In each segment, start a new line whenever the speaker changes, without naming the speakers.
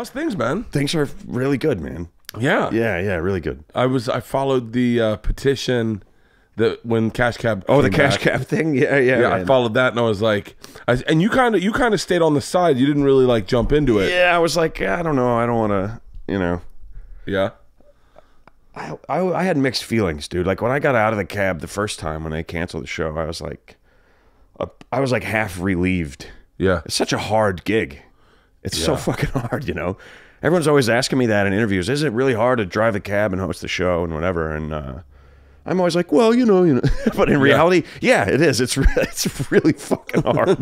How's things, man?
Things are really good, man.
Yeah.
Yeah, really good.
I followed the petition that when Cash Cab
Oh, the
came
Cash
back.
Cab thing? Yeah.
I followed that, and I was like, and you kind of stayed on the side. You didn't really like jump into it.
Yeah, I was like, I don't know. I don't want to,
Yeah.
I had mixed feelings, dude. Like when I got out of the cab the first time when they canceled the show, I was like half relieved.
Yeah.
It's such a hard gig. It's so fucking hard, Everyone's always asking me that in interviews. Is it really hard to drive a cab and host the show and whatever? And I'm always like, well, you know. But in reality, yeah, it is. It's really fucking hard.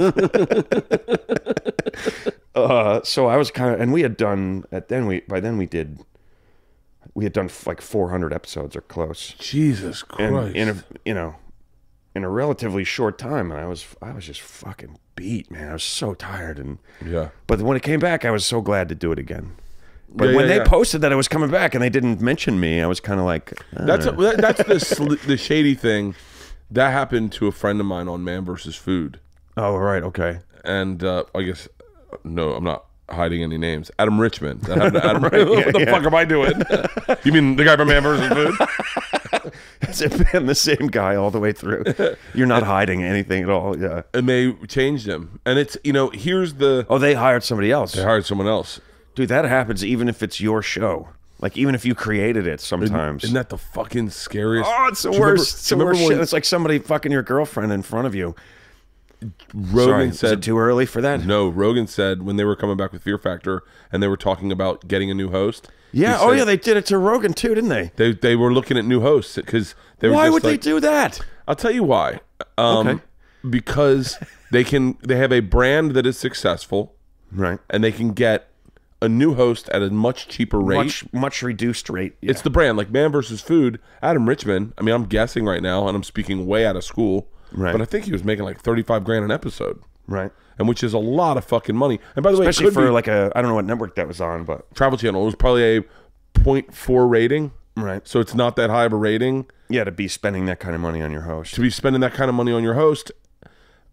So I was kind of, and we had done we had done like 400 episodes or close.
Jesus Christ.
And in a relatively short time, and I was just fucking beat, man. I was so tired, but when it came back, I was so glad to do it again. But when they posted that I was coming back and they didn't mention me, I was kind of like,
that's the shady thing that happened to a friend of mine on Man vs. Food.
Oh, right, okay.
And I guess no, I'm not hiding any names. Adam Richmond. That happened to Adam. What the fuck am I doing? You mean the guy from Man vs. Food?
Has it been the same guy all the way through? You're not hiding anything at all, yeah.
And they changed him. And it's, here's the...
Oh, they hired somebody else.
They hired someone else.
Dude, that happens even if it's your show. Like, even if you created it sometimes.
Isn't that the fucking scariest?
Oh, it's the worst. It's the worst shit. It's like somebody fucking your girlfriend in front of you.
Rogan said...
Is it too early for that?
No, Rogan said when they were coming back with Fear Factor and they were talking about getting a new host...
Yeah, oh yeah, they did it to Rogan too, didn't they?
They were looking at new hosts because they were.
Why would they do that?
I'll tell you why.
Okay.
Because they have a brand that is successful,
right?
And they can get a new host at a much cheaper rate,
much reduced rate. Yeah.
It's the brand, like Man vs. Food. Adam Richmond. I mean, I'm guessing right now, and I'm speaking way out of school,
right?
But I think he was making like 35 grand an episode,
right?
And which is a lot of fucking money. And by the way,
especially for like I don't know what network that was on, but
Travel Channel. It was probably a 0.4 rating,
right?
So it's not that high of a rating.
Yeah, to be spending that kind of money on your host.
To be spending that kind of money on your host.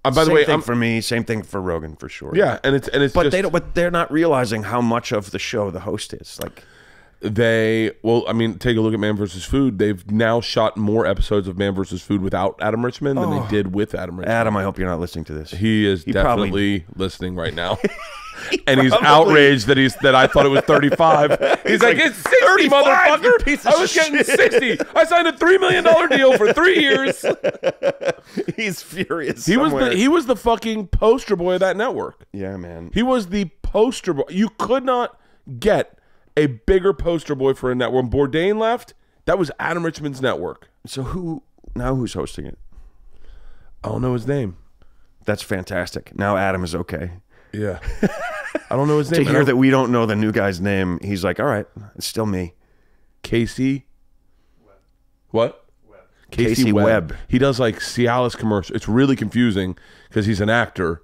By the way,
same thing for me, same thing for Rogan for sure.
Yeah, and it's
but just, they're not realizing how much of the show the host is. Like
I mean, take a look at Man vs. Food. They've now shot more episodes of Man vs. Food without Adam Richmond than they did with Adam Richmond.
Adam, I hope you're not listening to this.
He is definitely listening right now. And he's outraged that I thought it was 35. He's like, it's 60, motherfucker. I was getting 60. I signed a $3 million deal for 3 years.
He's furious.
He was the fucking poster boy of that network.
Yeah, man.
He was the poster boy. You could not get a bigger poster boy for a network. When Bourdain left, that was Adam Richmond's network.
So who's hosting it?
I don't know his name.
That's fantastic. Now Adam is okay.
Yeah. I don't know his name.
To hear that we don't know the new guy's name, he's like, all right, it's still me.
Casey? Webb. What?
Webb. Casey Webb.
He does like Cialis commercials. It's really confusing because he's an actor.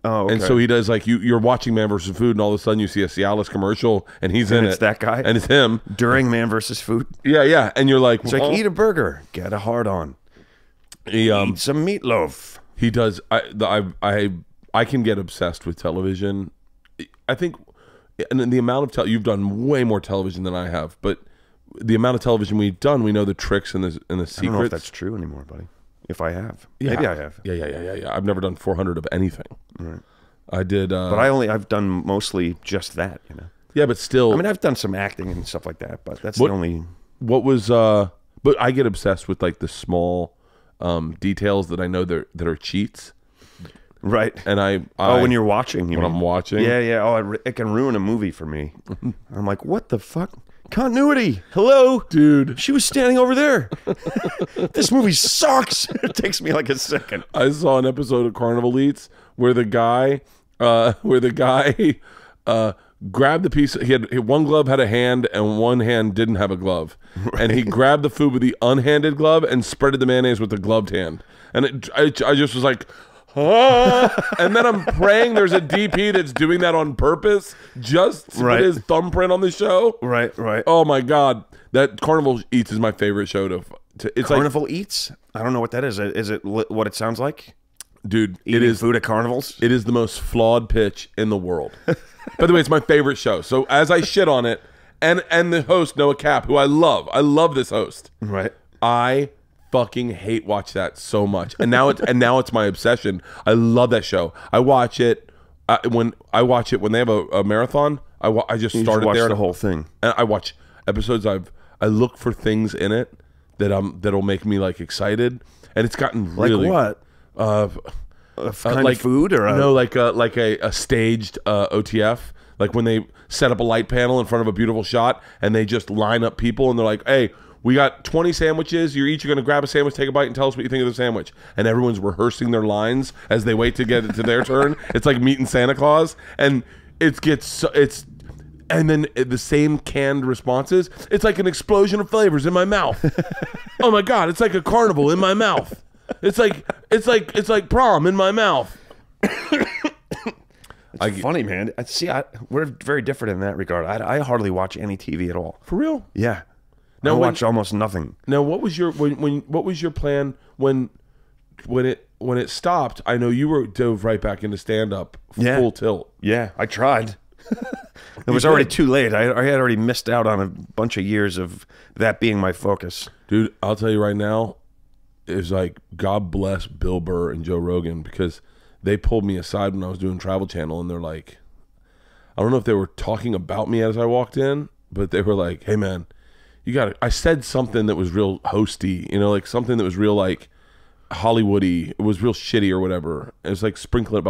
Oh, okay.
And so he does like you're watching Man vs. Food, and all of a sudden you see a Cialis commercial, and he's in it.
It's that guy,
and it's him
during Man vs. Food.
Yeah, and you're like,
he's like, eat a burger, get a hard on, eat some meatloaf.
He does. I can get obsessed with television. I think, and the amount of you've done way more television than I have, but the amount of television we've done, we know the tricks and the secrets.
I don't know if that's true anymore, buddy. If I have, maybe I have.
Yeah. I've never done 400 of anything.
Right.
I did,
but I've done mostly just that.
Yeah, but still,
I mean, I've done some acting and stuff like that, but that's the only.
What was? But I get obsessed with like the small details that I know that are cheats.
Right.
And
when you're watching,
I'm watching.
Yeah. Oh, it can ruin a movie for me. I'm like, what the fuck? Continuity. Hello,
dude.
She was standing over there. This movie sucks. It takes me like a second.
I saw an episode of Carnival Eats where the guy grabbed the piece. He had one glove had a hand and one hand didn't have a glove, right. And he grabbed the food with the unhanded glove and spreaded the mayonnaise with the gloved hand. And I just was like. And then I'm praying there's a DP that's doing that on purpose just to put his thumbprint on the show.
Right.
Oh my God, that Carnival Eats is my favorite show it's
Carnival Eats? I don't know what that is. Is it what it sounds like?
Dude,
Eating food at carnivals?
It is the most flawed pitch in the world. By the way, it's my favorite show. So as I shit on it, and the host, Noah Cap, who I love this host.
Right.
I fucking hate watch that so much. And now it's my obsession. I love that show. I watch it when they have a marathon. I just started
watch
there.
The whole thing.
And I watch episodes. I look for things in it that'll make me like excited. And it's gotten really
like what? Kind of food or
no, like a staged OTF, like when they set up a light panel in front of a beautiful shot and they just line up people and they're like, hey, we got 20 sandwiches, you're each gonna grab a sandwich, take a bite, and tell us what you think of the sandwich. And everyone's rehearsing their lines as they wait to get it to their turn. It's like meeting Santa Claus, and and then the same canned responses. It's like an explosion of flavors in my mouth. Oh my god, it's like a carnival in my mouth. It's like prom in my mouth.
It's funny, man. We're very different in that regard. I hardly watch any TV at all.
For real?
Yeah. Now I watch almost nothing.
Now, what was your what was your plan when it stopped? I know you dove right back into stand up, full tilt.
Yeah, I tried. It was already too late. I had already missed out on a bunch of years of that being my focus.
Dude, I'll tell you right now, it's like God bless Bill Burr and Joe Rogan, because they pulled me aside when I was doing Travel Channel, and they're like, I don't know if they were talking about me as I walked in, but they were like, hey man, I said something that was real hosty, like something that was real like Hollywoody. It was real shitty or whatever. It was like sprinkling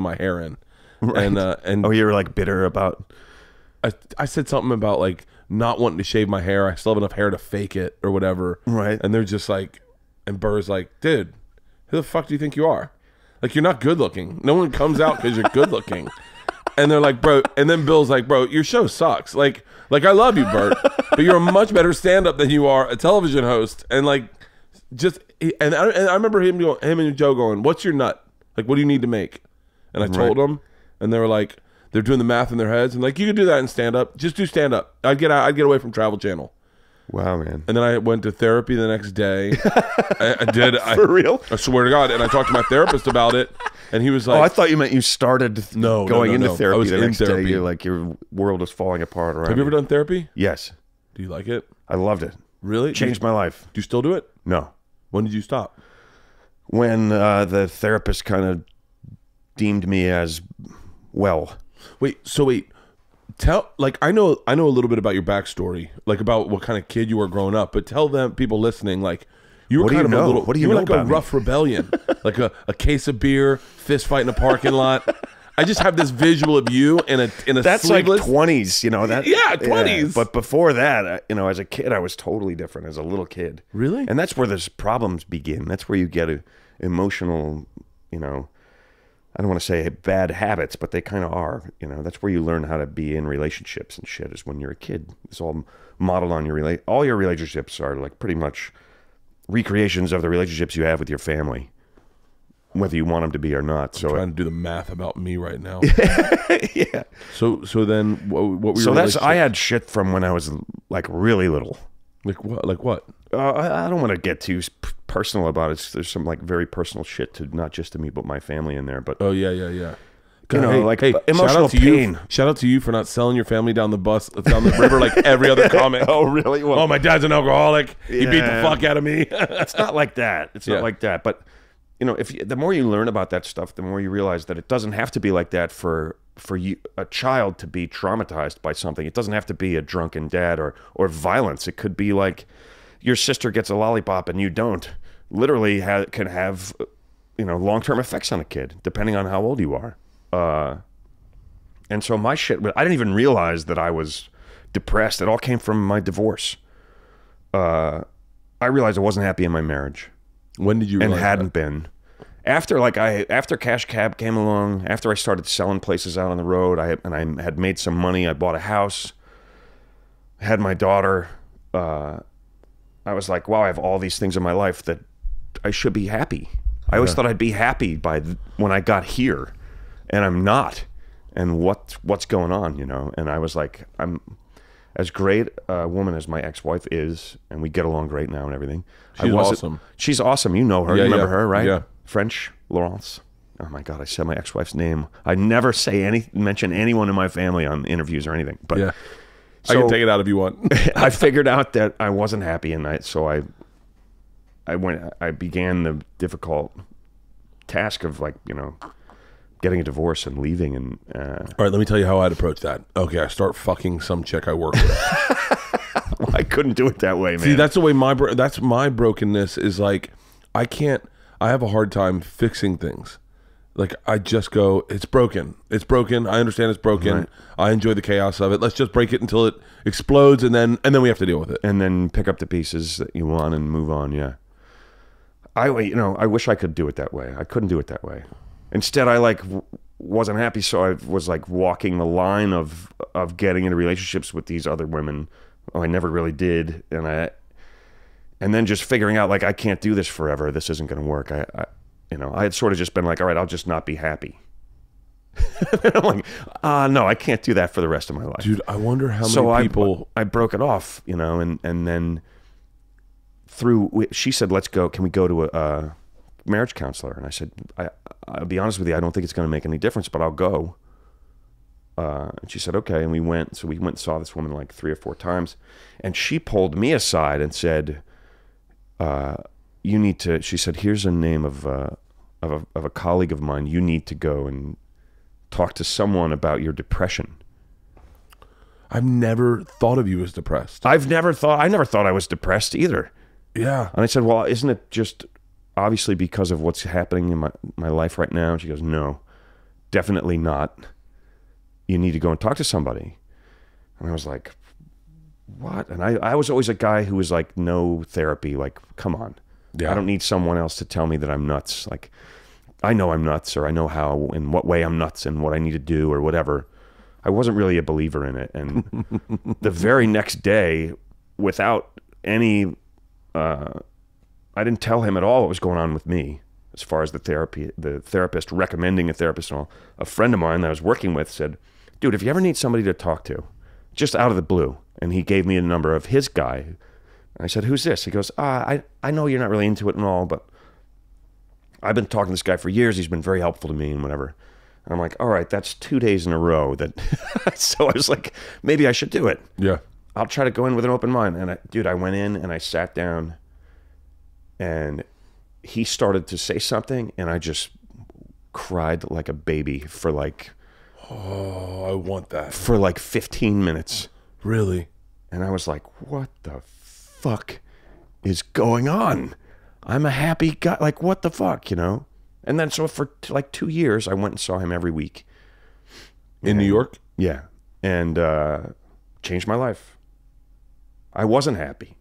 my hair in. Right. And
you were like bitter about.
I said something about like not wanting to shave my hair. I still have enough hair to fake it or whatever.
Right.
And they're just like, and Burr's like, dude, who the fuck do you think you are? Like, you're not good looking. No one comes out because you're good looking. And they're like, bro. And then Bill's like, bro, your show sucks. Like I love you, Bert, but you're a much better stand-up than you are a television host. And like, and I remember him and Joe going, what's your nut? Like, what do you need to make? And I told them, and they were like, they're doing the math in their heads, and like, you could do that in stand-up. Just do stand-up. I'd get away from Travel Channel.
Wow, man.
And then I went to therapy the next day. I did.
For real?
I swear to God. And I talked to my therapist about it, and he was like,
oh, I thought you meant you started going into therapy.
I was
the
in
next
therapy.
day. You're like, your world is falling apart around
Have you ever done therapy?
Yes.
Do you like it?
I loved it.
Really?
Changed my life.
Do you still do it?
No.
When did you stop?
When the therapist kind of deemed me as well.
Wait. I know a little bit about your backstory, like about what kind of kid you were growing up, but tell them, people listening, like, you were kind of a little,
what do you
were
know
like
about
a rough rebellion, like a case of beer, fist fight in a parking lot. I just have this visual of you in a
that's
sleeveless,
like 20s, that.
Yeah, 20s.
Yeah. But before that, as a kid, I was totally different as a little kid.
Really?
And that's where those problems begin. That's where you get emotional, I don't want to say bad habits, but they kind of are. That's where you learn how to be in relationships and shit, is when you're a kid. It's all modeled on all your relationships are like pretty much recreations of the relationships you have with your family, whether you want them to be or not. So
I'm trying to do the math about me right now.
Yeah.
So then what were your
I had shit from when I was like really little.
Like what? Like what?
I don't want to get too personal about it. There's some like very personal shit to not just to me but my family in there. But
oh yeah.
Emotional pain.
Shout out to you for not selling your family down the river like every other comic.
Oh really? Well,
oh, my dad's an alcoholic. He beat the fuck out of me.
It's not like that. It's not like that. But the more you learn about that stuff, the more you realize that it doesn't have to be like that for you, a child to be traumatized by something. It doesn't have to be a drunken dad or violence. It could be like your sister gets a lollipop and you don't. Literally can have long-term effects on a kid depending on how old you are. And so my shit, I didn't even realize that I was depressed. It all came from my divorce. I realized I wasn't happy in my marriage.
When did you realize
and hadn't been? After Cash Cab came along, after I started selling places out on the road, I had made some money. I bought a house, had my daughter. I was like, wow, I have all these things in my life that I should be happy. I always thought I'd be happy when I got here, and I'm not. And what's going on, And I was like, I'm as great a woman as my ex-wife is, and we get along great now and everything.
She's awesome.
She's awesome. You know her.
Yeah,
you remember her, right?
Yeah.
French, Laurence. Oh my God, I said my ex-wife's name. I never mention anyone in my family on interviews or anything. But
yeah. I can take it out if you want.
I figured out that I wasn't happy, and I began the difficult task of getting a divorce and leaving. And
all right, let me tell you how I'd approach that. Okay, I start fucking some chick I work with.
Well, I couldn't do it that way, man.
See, that's the way that's my brokenness is like. I have a hard time fixing things. Like I just go, it's broken. It's broken. I understand it's broken.
Right.
I enjoy the chaos of it. Let's just break it until it explodes, and then we have to deal with it.
And then pick up the pieces that you want and move on. Yeah. I wish I could do it that way. I couldn't do it that way. Instead, I wasn't happy, so I was walking the line of getting into relationships with these other women. Oh, I never really did, and then just figuring out I can't do this forever. This isn't going to work. I had sort of just been all right, I'll just not be happy. I'm like, no, I can't do that for the rest of my life.
Dude, I wonder how many people...
I broke it off, and then she said, let's go. Can we go to a marriage counselor? And I said, I'll be honest with you, I don't think it's going to make any difference, but I'll go. And she said, okay. And we went. So we went and saw this woman 3 or 4 times. And she pulled me aside and said, you need to, she said, here's a name of a colleague of mine. You need to go and talk to someone about your depression.
I've never thought of you as depressed.
I never thought I was depressed either.
Yeah.
And I said, well, isn't it just obviously because of what's happening in my life right now? And she goes, no, definitely not. You need to go and talk to somebody. And I was like, what? And I was always a guy who was no therapy. Come on. Yeah. I don't need someone else to tell me that I'm nuts. I know I'm nuts, or I know how, in what way I'm nuts and what I need to do or whatever. I wasn't really a believer in it. And the very next day, without any, I didn't tell him at all what was going on with me as far as the therapist recommending a therapist and all. A friend of mine that I was working with said, dude, if you ever need somebody to talk to, just out of the blue. And he gave me a number of his guy. I said, who's this? He goes, I know you're not really into it and all, but I've been talking to this guy for years. He's been very helpful to me and whatever. And I'm like, all right, that's 2 days in a row that, so I was like, maybe I should do it.
Yeah.
I'll try to go in with an open mind. And I went in and I sat down and he started to say something and I just cried like a baby for
oh, I want that.
For 15 minutes.
Really?
And I was like, what the fuck is going on? I'm a happy guy. What the fuck, And then so for 2 years, I went and saw him every week.
In New York?
Yeah. And changed my life. I wasn't happy.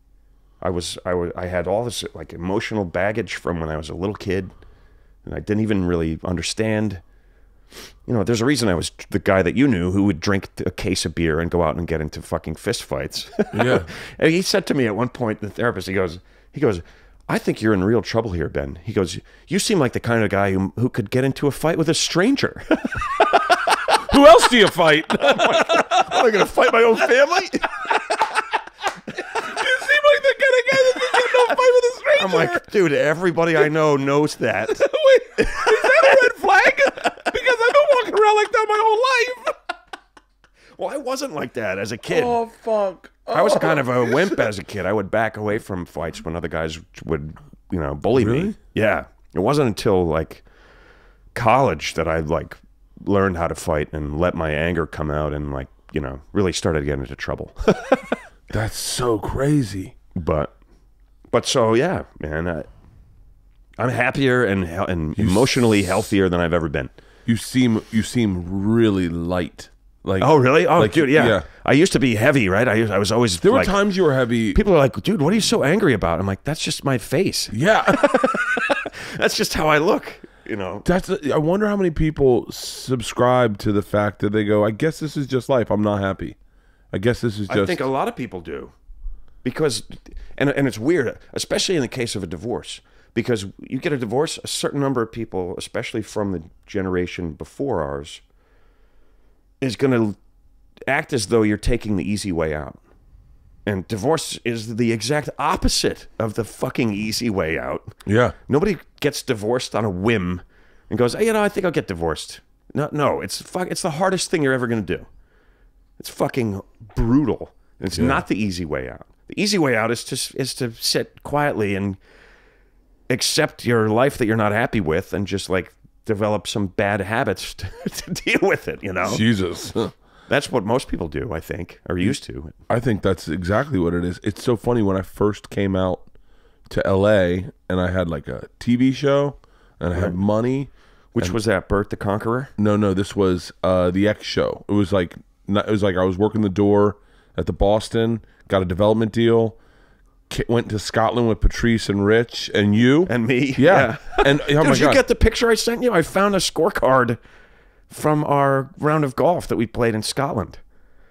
I had all this emotional baggage from when I was a little kid, and I didn't even really understand. There's a reason I was the guy that you knew who would drink a case of beer and go out and get into fucking fist fights.
Yeah.
And he said to me at one point, the therapist, he goes, I think you're in real trouble here, Ben. He goes, you seem like the kind of guy who could get into a fight with a stranger.
Who else do you fight?
Am I going to fight my own family?
You seem like the kind of guy that can get into a fight with a stranger.
I'm like, dude, everybody I know knows that.
Wait, is that a red flag? Because I've been walking around like that my whole life.
Well, I wasn't like that as a kid.
Oh, fuck.
I was kind of a wimp as a kid. I would back away from fights when other guys would, bully me. Yeah. It wasn't until college that I learned how to fight and let my anger come out and really started getting into trouble.
That's so crazy.
But so yeah, man, I'm happier and emotionally healthier than I've ever been.
You seem really light.
Oh really? Oh, dude, yeah. I used to be heavy, right? I was always.
There were times you were heavy.
People are like, dude, what are you so angry about? I'm like, that's just my face.
Yeah,
that's just how I look.
I wonder how many people subscribe to the fact that they go, I guess this is just life. I'm not happy. I guess this is just.
I think a lot of people do, because, and it's weird, especially in the case of a divorce, because you get a divorce, a certain number of people, especially from the generation before ours, is going to act as though you're taking the easy way out. And divorce is the exact opposite of the fucking easy way out.
Yeah.
Nobody gets divorced on a whim and goes, hey, I think I'll get divorced. No, it's the hardest thing you're ever going to do. It's fucking brutal. It's not the easy way out. The easy way out is to sit quietly and accept your life that you're not happy with and just like develop some bad habits to deal with it,
Jesus.
That's what most people do, I think, or used to.
I think that's exactly what it is. It's so funny when I first came out to LA and I had like a TV show and I had money.
Which was that, Bert the Conqueror?
No, this was the X show. It was like I was working the door at the Boston, got a development deal, went to Scotland with Patrice and Rich and you
and me.
Yeah. And oh my
Did you
God.
get the picture I sent you? I found a scorecard from our round of golf that we played in Scotland.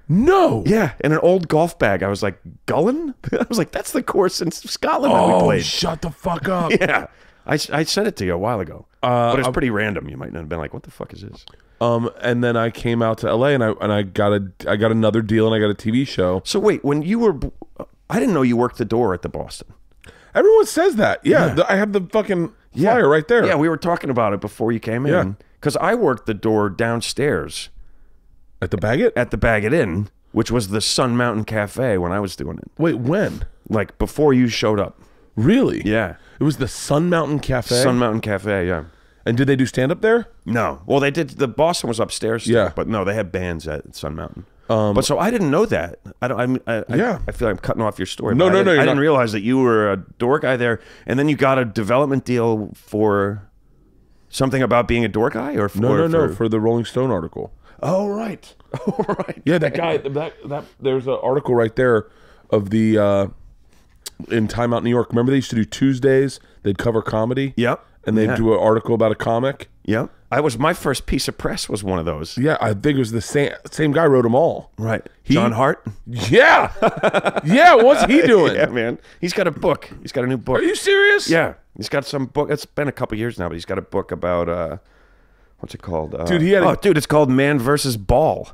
No.
Yeah, in an old golf bag. I was like, Gullen? I was like, that's the course in Scotland that we played.
Shut the fuck up.
Yeah. I sent it to you a while ago. But it's pretty random. You might not have been like, what the fuck is this?
And then I came out to LA and I got another deal and I got a TV show.
So wait, when you were, I didn't know you worked the door at the Boston.
Everyone says that. Yeah. I have the fucking flyer right there.
Yeah, we were talking about it before you came in.
Yeah.
Because I worked the door downstairs.
At the Baggett?
At the Baggett Inn, which was the Sun Mountain Cafe when I was doing it.
Wait, when?
Like before you showed up.
Really?
Yeah.
It was the Sun Mountain Cafe?
Sun Mountain Cafe, yeah.
And did they do stand-up there?
No. Well, they did. The Boston was upstairs still,
Yeah.
but no, they had bands at Sun Mountain. But so I didn't know that. I feel like I'm cutting off your story.
No,
I
you're
didn't
not.
realize that you were a door guy there, and then you got a development deal for something about being a door guy, or
No, for the Rolling Stone article.
Oh right, oh right.
Yeah, that guy. That there's an article right there of the in Time Out New York. Remember they used to do Tuesdays. They'd cover comedy.
Yep.
And they'd do an article about a comic.
Yep. My first piece of press was one of those.
Yeah, I think it was the same guy wrote them all.
Right. John Hart?
Yeah. Yeah, what's he doing?
Yeah, man. He's got a book. He's got a new book.
Are you serious?
Yeah. He's got some book. It's been a couple years now, but he's got a book about, what's it called?
Dude,
it's called Man versus Ball.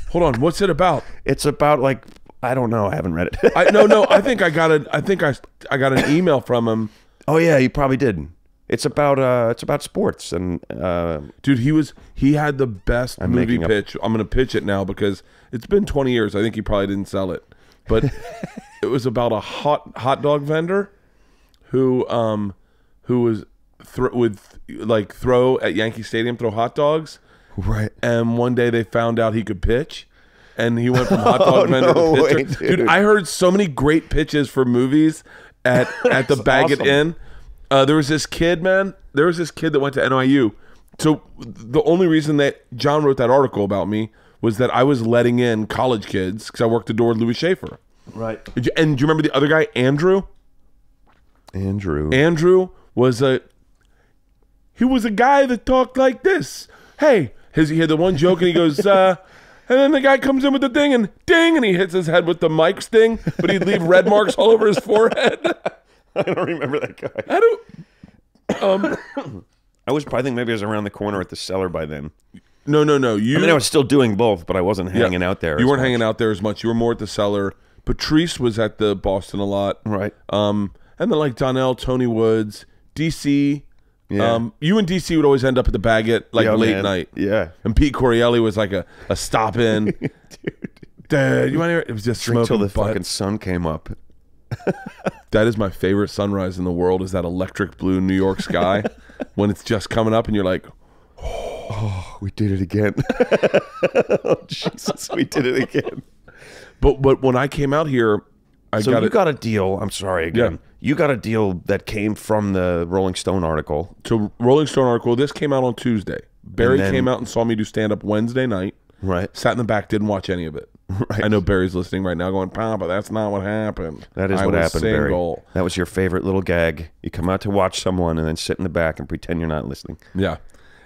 Hold on, what's it about?
It's about like, I don't know. I haven't read it.
I think I got an email from him.
Oh yeah, you probably did. It's about sports and
dude, he had the best movie pitch. I'm gonna pitch it now because it's been 20 years. I think he probably didn't sell it, but it was about a hot dog vendor who was throw at Yankee Stadium, throw hot dogs.
Right.
And one day they found out he could pitch. And he went from hot dog vendor to pitcher. Dude, I heard so many great pitches for movies at the Baggett Inn. There was this kid, man. There was this kid that went to NYU. So the only reason that John wrote that article about me was that I was letting in college kids because I worked the door with Louis Schaefer.
Right.
And do you remember the other guy, Andrew? Andrew was a guy that talked like this. Hey, he had the one joke and he goes, and then the guy comes in with the thing and ding, and he hits his head with the mic sting, but he'd leave red marks all over his forehead.
I don't remember that guy. I think maybe I was around the corner at the Cellar by then.
No.
I was still doing both, but I wasn't hanging out there.
You weren't hanging out there as much. You were more at the Cellar. Patrice was at the Boston a lot.
Right.
And then like Donnell, Tony Woods, DC.
Yeah.
You and DC would always end up at the Baggett late night.
Yeah.
And Pete Corielli was like a stop in. Dude, you want to hear it? It was just
drink
smoking
till the fucking sun came up.
That is my favorite sunrise in the world, is that electric blue New York sky when it's just coming up and you're like,
oh, we did it again. Oh, Jesus, we did it again.
But when I came out here,
you got a deal. I'm sorry again.
Yeah.
You got a deal that came from the Rolling Stone article.
So Rolling Stone article, this came out on Tuesday. Barry came out and saw me do stand-up Wednesday night.
Right.
Sat in the back, didn't watch any of it. Right. I know Barry's listening right now going, Papa, that's not what happened.
That is what happened, Barry. That was your favorite little gag. You come out to watch someone and then sit in the back and pretend you're not listening.
Yeah.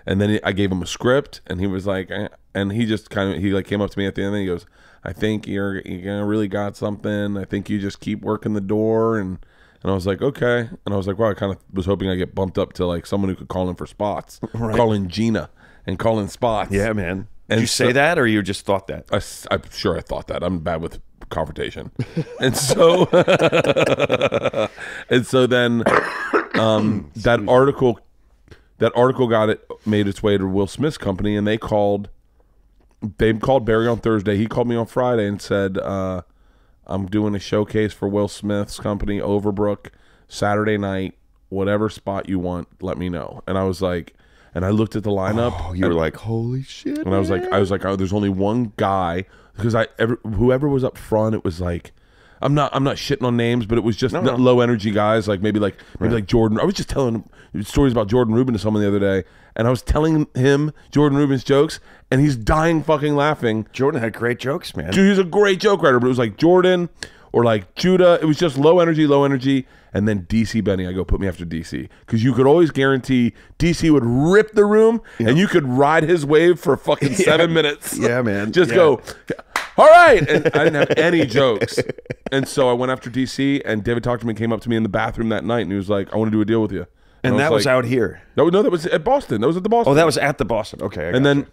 And then I gave him a script, and he was like, and he just came up to me at the end and he goes, I think you really got something. I think you just keep working the door. And I was like, okay. And I was like, well, I kind of was hoping I get bumped up to like someone who could call in for spots. Right. Call in Gina and call in spots.
Yeah, man. Did you say that, or you just thought that?
I'm sure I thought that. I'm bad with confrontation. And so and so then that article made its way to Will Smith's company, and they called Barry on Thursday. He called me on Friday and said, I'm doing a showcase for Will Smith's company, Overbrook, Saturday night. Whatever spot you want, let me know. And I was like, and I looked at the lineup.
Oh, you were like, holy shit.
And I was like, oh, there's only one guy, because whoever was up front, it was like, I'm not shitting on names, but it was just low energy guys, like maybe like Jordan. I was just telling stories about Jordan Rubin to someone the other day, and I was telling him Jordan Rubin's jokes, and he's dying fucking laughing.
Jordan had great jokes, man.
Dude, he's a great joke writer, but it was like Jordan or like Judah. It was just low energy. And then DC Benny, I go, put me after DC, because you could always guarantee DC would rip the room, and you could ride his wave for fucking 7 minutes.
Yeah, man.
Just go, all right. And I didn't have any jokes. And so I went after DC, and David Talkman came up to me in the bathroom that night, and he was like, I want to do a deal with you.
And that was out here?
No, that was at Boston. That was at the Boston.
Oh, that was at the Boston. Okay.
And then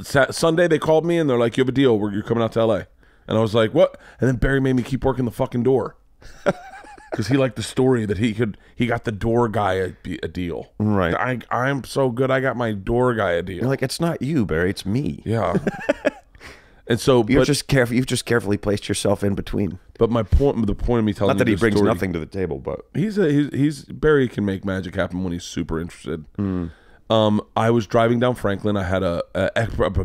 Sunday they called me, and they're like, you have a deal where you're coming out to LA. And I was like, what? And then Barry made me keep working the fucking door. Because he liked the story that he got the door guy a deal.
Right.
I'm so good. I got my door guy a deal.
You're like, it's not you, Barry. It's me.
Yeah. And so
you've just carefully placed yourself in between.
But the point of me telling
not that
you
he brings
story,
nothing to the table, but
he's Barry can make magic happen when he's super interested. I was driving down Franklin. I had a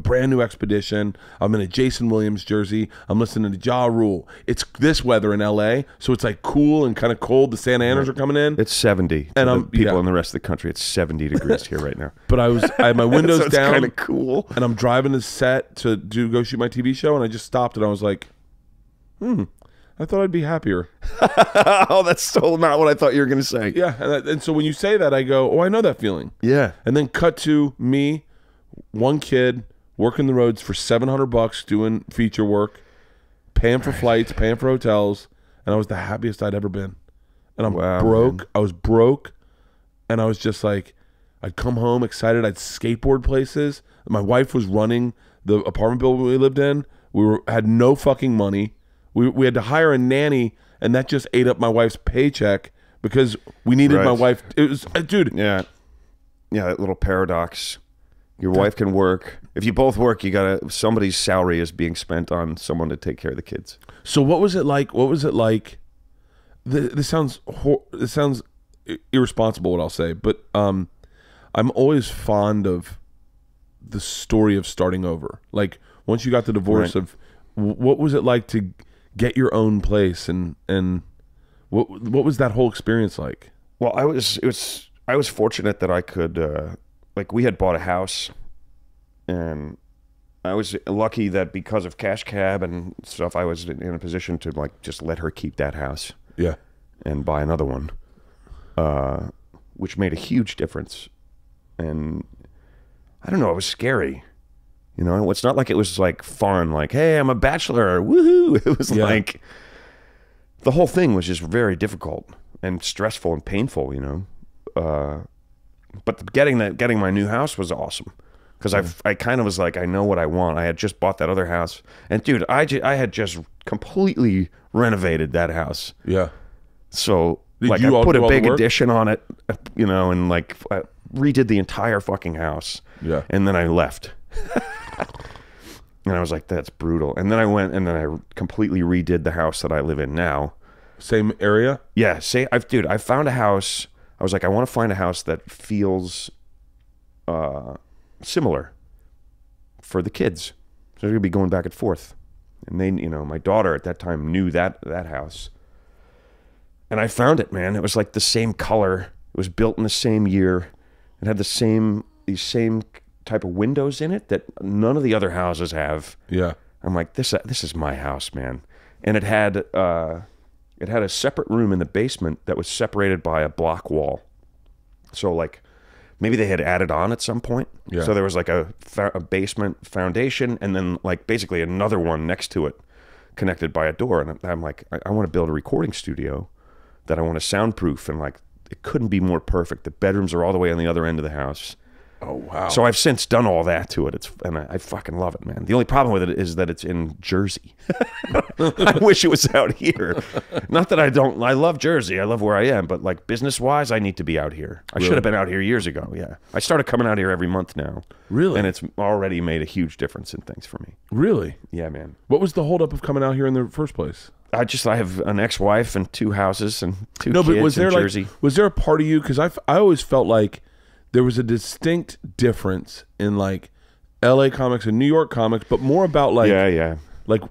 brand new expedition. I'm in a Jason Williams jersey. I'm listening to Ja Rule. It's this weather in LA, so it's like cool and kind of cold. The Santa Anas are coming in.
It's 70. And people in the rest of the country, it's 70 degrees here right now.
But I had my windows
so
down.
Kind of cool.
And I'm driving to set to go shoot my TV show, and I just stopped and I was like, I thought I'd be happier.
Oh, that's so not what I thought you were going to say.
Yeah, and so when you say that, I go, oh, I know that feeling.
Yeah.
And then cut to me, one kid, working the roads for $700, doing feature work, paying for flights, paying for hotels, and I was the happiest I'd ever been. And I'm broke. Man. I was broke, and I was just like, I'd come home excited. I'd skateboard places. My wife was running the apartment building we lived in. Had no fucking money. We had to hire a nanny, and that just ate up my wife's paycheck because we needed my wife. It was, dude.
Yeah, that little paradox. Your wife can work. If you both work, somebody's salary is being spent on someone to take care of the kids.
So what was it like? This sounds irresponsible what I'll say, but I'm always fond of the story of starting over. Like once you got the divorce, of what was it like to get your own place, and what was that whole experience like?
Well, I was fortunate that I could we had bought a house, and I was lucky that because of cash cab and stuff, I was in a position to just let her keep that house.
Yeah.
And buy another one, which made a huge difference. And I don't know, it was scary. You know, it's not like it was like fun, like, hey, I'm a bachelor, woohoo. It was like, the whole thing was just very difficult and stressful and painful, you know. But getting my new house was awesome. Because I kind of was like, I know what I want. I had just bought that other house. And dude, I had just completely renovated that house.
Yeah.
So I put a big addition on it, you know, and I redid the entire fucking house.
Yeah.
And then I left. And I was like, that's brutal. And then I went and then I completely redid the house that I live in now.
Same area?
Yeah. I found a house. I was like, I want to find a house that feels similar for the kids. So they're going to be going back and forth. And they, you know, my daughter at that time knew that house. And I found it, man. It was like the same color. It was built in the same year. It had these same type of windows in it that none of the other houses have.
Yeah.
I'm like, this is my house, man. And it had a separate room in the basement that was separated by a block wall. So like maybe they had added on at some point.
Yeah.
So there was like a basement foundation and then like basically another one next to it connected by a door. And I'm like, I want to build a recording studio that I want to soundproof, and like it couldn't be more perfect. The bedrooms are all the way on the other end of the house.
Oh, wow.
So I've since done all that to it. And I fucking love it, man. The only problem with it is that it's in Jersey. I wish it was out here. Not that I don't. I love Jersey. I love where I am. But like business-wise, I need to be out here. I should have been out here years ago, yeah. I started coming out here every month now.
Really?
And it's already made a huge difference in things for me.
Really?
Yeah, man.
What was the holdup of coming out here in the first place?
I have an ex-wife and 2 houses and 2 kids
but was there
in Jersey.
Like, was there a part of you? Because I always felt like there was a distinct difference in like LA comics and New York comics, but more about like like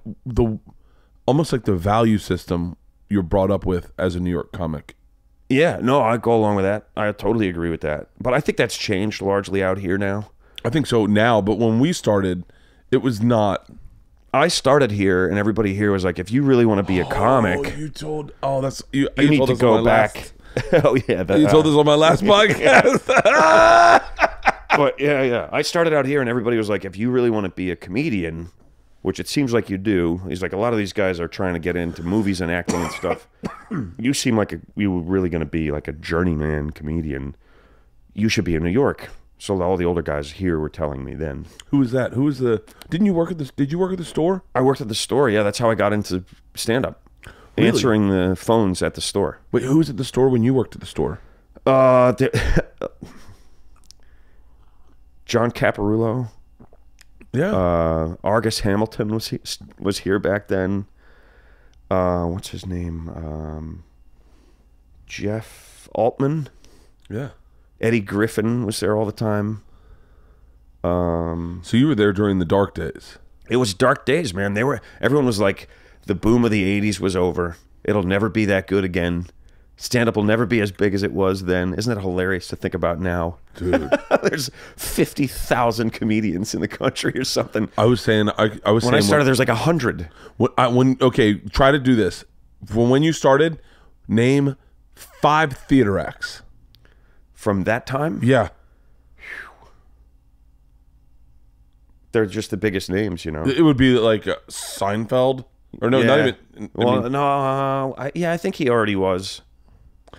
almost like the value system you're brought up with as a New York comic.
Yeah, no, I go along with that. I totally agree with that. But I think that's changed largely out here now.
I think so now, but when we started, it was not.
I started here, and everybody here was like, if you really want to be a comic,
you told
you need to go back. Oh yeah,
you told this on my last podcast.
But yeah, I started out here, and everybody was like, if you really want to be a comedian, which it seems like you do, he's like, a lot of these guys are trying to get into movies and acting and stuff. You seem like you were really going to be like a journeyman comedian. You should be in New York. So all the older guys here were telling me then.
Who was that? Who was the? Didn't you work at the? Did you work at the store?
I worked at the store. Yeah, that's how I got into stand-up.
Really?
Answering the phones at the store.
Wait, who was at the store when you worked at the store?
John Caparulo.
Yeah.
Argus Hamilton was here back then. What's his name? Jeff Altman.
Yeah.
Eddie Griffin was there all the time.
So you were there during the dark days.
It was dark days, man. Everyone was like, the boom of the 80s was over. It'll never be that good again. Stand-up will never be as big as it was then. Isn't that hilarious to think about now?
Dude.
There's 50,000 comedians in the country or something.
I was saying,
when I started, there's like 100.
Okay, try to do this. When you started, name 5 theater acts.
From that time?
Yeah.
They're just the biggest names, you know.
It would be like Seinfeld. Or no, not even.
I think he already was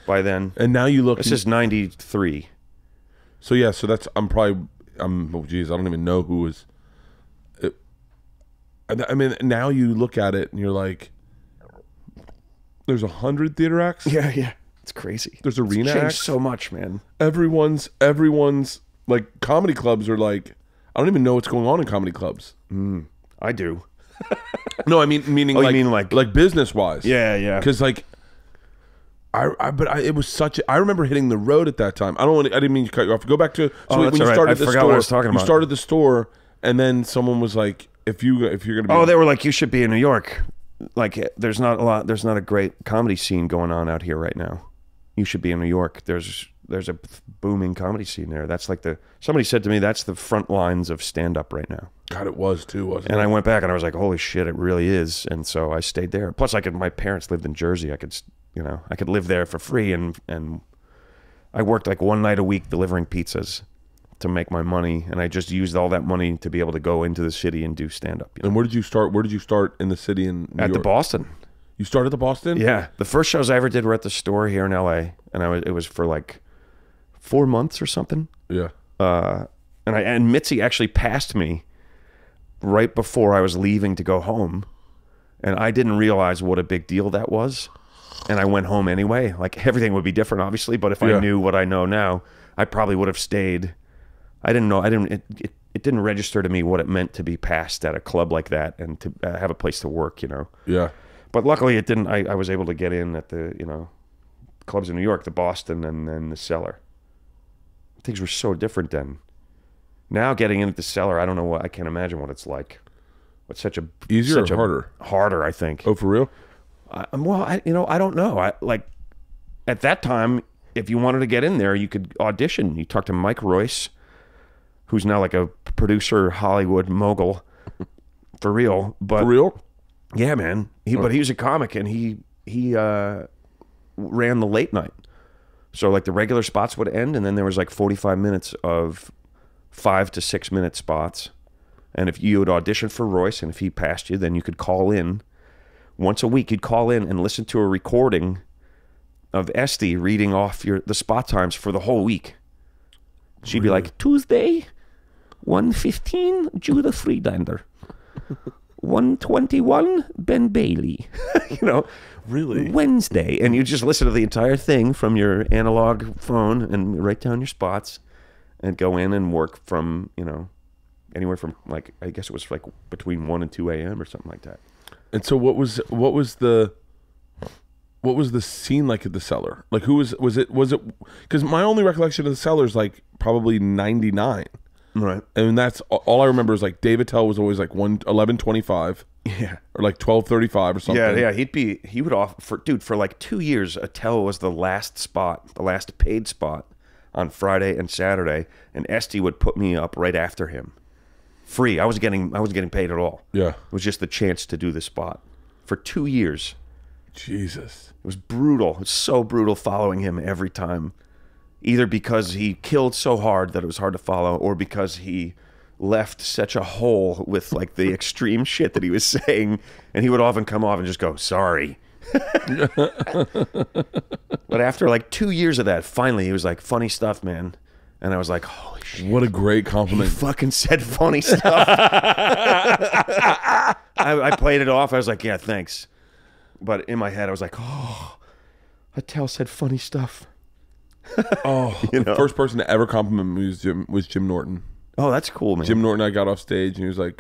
by then.
And now you look.
This is 93.
So yeah, so that's oh geez, I don't even know who was. I mean, now you look at it and you're like, there's 100 theater acts.
Yeah, it's crazy.
There's arena
changed
acts.
So much, man.
Everyone's like comedy clubs are like, I don't even know what's going on in comedy clubs.
I do.
No, I mean meaning like business wise.
Yeah.
Because like, it was such. I remember hitting the road at that time. I didn't mean to cut you off. Go back to when you started the store.
What I was talking about.
You started the store, and then someone was like, if you're gonna be.
Oh, they were like, you should be in New York. Like, there's not a great comedy scene going on out here right now. You should be in New York. There's a booming comedy scene there. That's like somebody said to me, that's the front lines of stand-up right now.
God, it was too, wasn't it?
And I went back and I was like, holy shit, it really is. And so I stayed there. Plus, my parents lived in Jersey. I could live there for free, and I worked like one night a week delivering pizzas to make my money, and I just used all that money to be able to go into the city and do stand-up.
And where did you start? Where did you start in the city in New York?
At the Boston.
You started at the Boston?
Yeah. The first shows I ever did were at the store here in LA, and it was for like 4 months or something.
Yeah.
And Mitzi actually passed me right before I was leaving to go home, and I didn't realize what a big deal that was. And I went home anyway. Like, everything would be different, obviously, but if I knew what I know now, I probably would have stayed. I didn't know. It didn't register to me what it meant to be passed at a club like that and to have a place to work, you know.
Yeah.
But luckily it didn't. I was able to get in at the, clubs in New York, the Boston, and then the Cellar. Things were so different then. Now getting in at the Cellar, I don't know I can't imagine what it's like. What's
easier or harder?
Harder, I think.
Oh, for real?
I don't know. At that time, if you wanted to get in there, you could audition. You talk to Mike Royce, who's now like a producer, Hollywood mogul, for real. But
for real?
Yeah, man. But he was a comic, and he ran the late night. So like the regular spots would end, and then there was like 45 minutes of 5 to 6 minute spots. And if you would audition for Royce, and if he passed you, then you could call in. Once a week, you'd call in and listen to a recording of Esty reading off the spot times for the whole week. She'd be like, Tuesday, 1:15, Judah Friedlander. 1:21, Ben Bailey. You know,
Really?
Wednesday. And you just listen to the entire thing from your analog phone and write down your spots and go in and work from, you know, anywhere from like, I guess it was like between 1 and 2 a.m. or something like that.
And so what was the scene like at the Cellar? Like who was it because my only recollection of the Cellar is like probably 99.
Right.
And that's all I remember is like Dave Attell was always like 11:25.
Yeah.
Or like 12:35 or something.
Yeah. He would offer, for like 2 years, Attell was the last paid spot on Friday and Saturday, and Esty would put me up right after him. Free. I was getting paid at all.
Yeah.
It was just the chance to do the spot for 2 years.
Jesus.
It was brutal. It was so brutal following him every time. Either because he killed so hard that it was hard to follow, or because he left such a hole with like the extreme shit that he was saying, and he would often come off and just go, sorry. But after like 2 years of that, finally he was like, funny stuff, man. And I was like, holy shit.
What a great compliment.
He fucking said funny stuff. I played it off. I was like, yeah, thanks. But in my head, I was like, oh, Attell said funny stuff.
Oh,
You know?
the first person to ever compliment me was Jim Norton.
Oh, that's cool, man.
Jim Norton, I got off stage and he was like,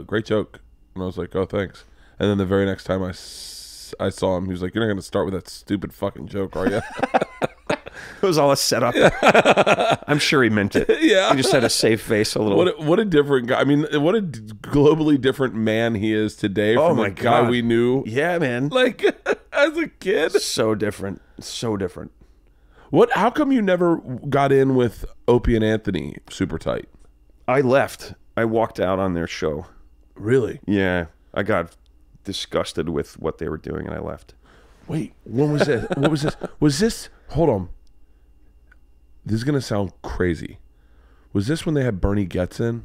great joke. And I was like, oh, thanks. And then the very next time I saw him, he was like, you're not going to start with that stupid fucking joke, are you?
It was all a setup. I'm sure he meant it.
Yeah.
He just had a safe face a little.
What a different guy. I mean, what a globally different man he is today from
my
the guy
God.
we knew.
Yeah, man.
Like, as a kid.
So different. So different.
How come you never got in with Opie and Anthony super tight?
I left. I walked out on their show.
Really?
Yeah. I got disgusted with what they were doing and I left.
Wait, when was this? What was this? Was this, hold on. This is going to sound crazy. Was this when they had Bernie Getz in?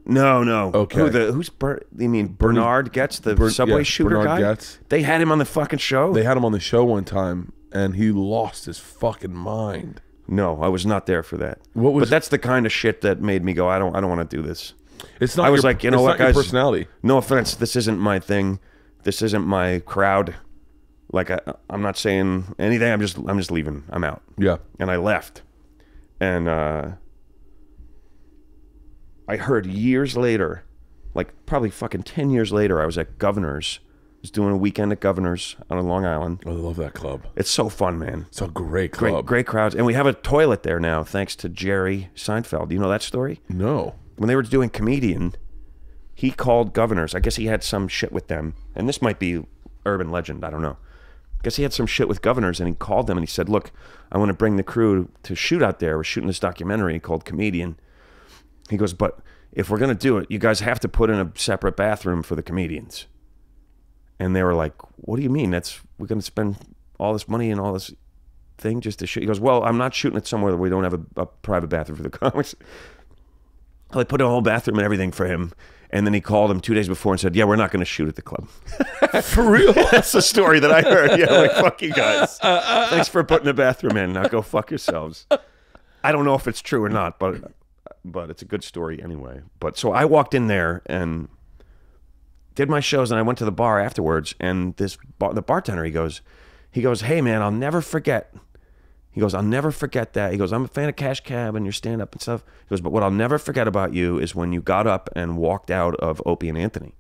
No.
Okay.
Who's Bert? You mean Bernard Getz, the subway shooter
Bernard
guy?
Getz.
They had him on the fucking show?
They had him on the show one time, and he lost his fucking mind.
No, I was not there for that.
But
that's the kind of shit that made me go, I don't want to do this.
It's not.
I was like, you know what, guys?
Your personality.
No offense, this isn't my thing. This isn't my crowd. Like I'm not saying anything. I'm just leaving. I'm out.
Yeah.
And I left. And I heard years later, like probably fucking 10 years later, I was at Governor's. I was doing a weekend at Governor's on Long Island.
Oh, I love that club.
It's so fun, man.
It's a great club.
Great crowds. And we have a toilet there now, thanks to Jerry Seinfeld. Do you know that story?
No.
When they were doing Comedian, he called Governor's. I guess he had some shit with them. And this might be urban legend. I don't know. I guess he had some shit with Governor's, and he called them and he said, look, I want to bring the crew to shoot out there. We're shooting this documentary called Comedian. He goes, but if we're going to do it, you guys have to put in a separate bathroom for the comedians. And they were like, what do you mean? We're going to spend all this money and all this thing just to shoot? He goes, well, I'm not shooting it somewhere that we don't have a private bathroom for the comics. They put a whole bathroom and everything for him. And then he called him 2 days before and said, yeah, we're not going to shoot at the club.
For real?
That's the story that I heard. Yeah, like, fuck you guys. Thanks for putting a bathroom in. Now go fuck yourselves. I don't know if it's true or not, but it's a good story anyway. But so I walked in there and did my shows, and I went to the bar afterwards, and the bartender, he goes, hey, man, I'll never forget. He goes, I'll never forget that. He goes, I'm a fan of Cash Cab and your stand-up and stuff. He goes, but what I'll never forget about you is when you got up and walked out of Opie and Anthony.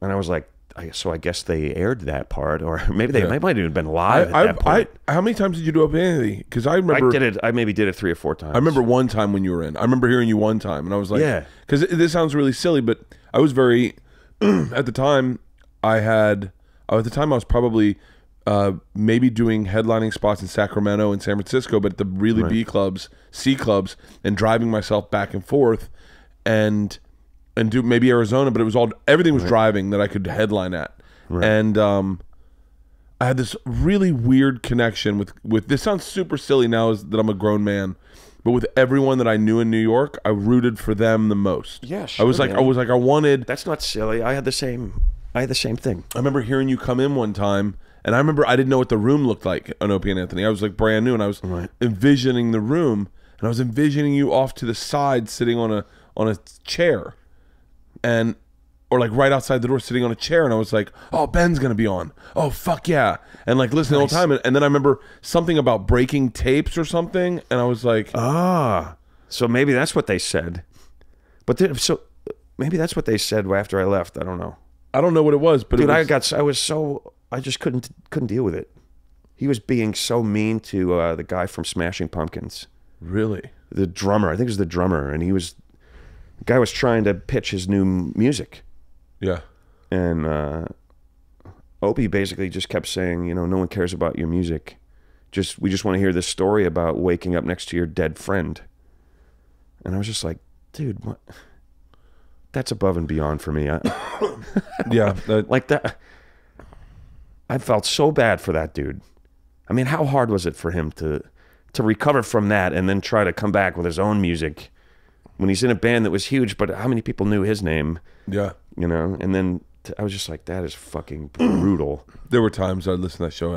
And I was like, so I guess they aired that part, or maybe they might have been live at that point.
How many times did you do Opie and Anthony? Because I remember...
I maybe did it 3 or 4 times.
I remember one time when you were in. I remember hearing you one time, and I was like...
Yeah.
Because this sounds really silly, but I was very... At the time, I was probably... maybe doing headlining spots in Sacramento and San Francisco, but at the really B clubs, C clubs, and driving myself back and forth, and do maybe Arizona, but it was everything was driving that I could headline at, and I had this really weird connection with. This sounds super silly now that I'm a grown man, but with everyone that I knew in New York, I rooted for them the most.
Yeah, sure,
I was like, I wanted.
That's not silly. I had the same thing.
I remember hearing you come in one time. And I remember I didn't know what the room looked like on Opie and Anthony. I was like brand new, and I was envisioning the room, and I was envisioning you off to the side sitting on a chair, and or like right outside the door sitting on a chair, and I was like, oh, Ben's gonna be on. Oh, fuck yeah. And like listening all the time. And then I remember something about breaking tapes or something, and I was like,
so maybe that's what they said. But maybe that's what they said after I left. I don't know.
I don't know what it was, but
dude, I just couldn't deal with it. He was being so mean to the guy from Smashing Pumpkins.
Really?
The drummer. I think it was the drummer, and the guy was trying to pitch his new music.
Yeah.
And Opie basically just kept saying, no one cares about your music. We just want to hear this story about waking up next to your dead friend. And I was just like, dude, what? That's above and beyond for me.
Yeah.
Like that. I felt so bad for that dude. I mean, how hard was it for him to recover from that and then try to come back with his own music when he's in a band that was huge, but how many people knew his name?
Yeah.
And then I was just like, that is fucking brutal.
There were times I'd listen to that show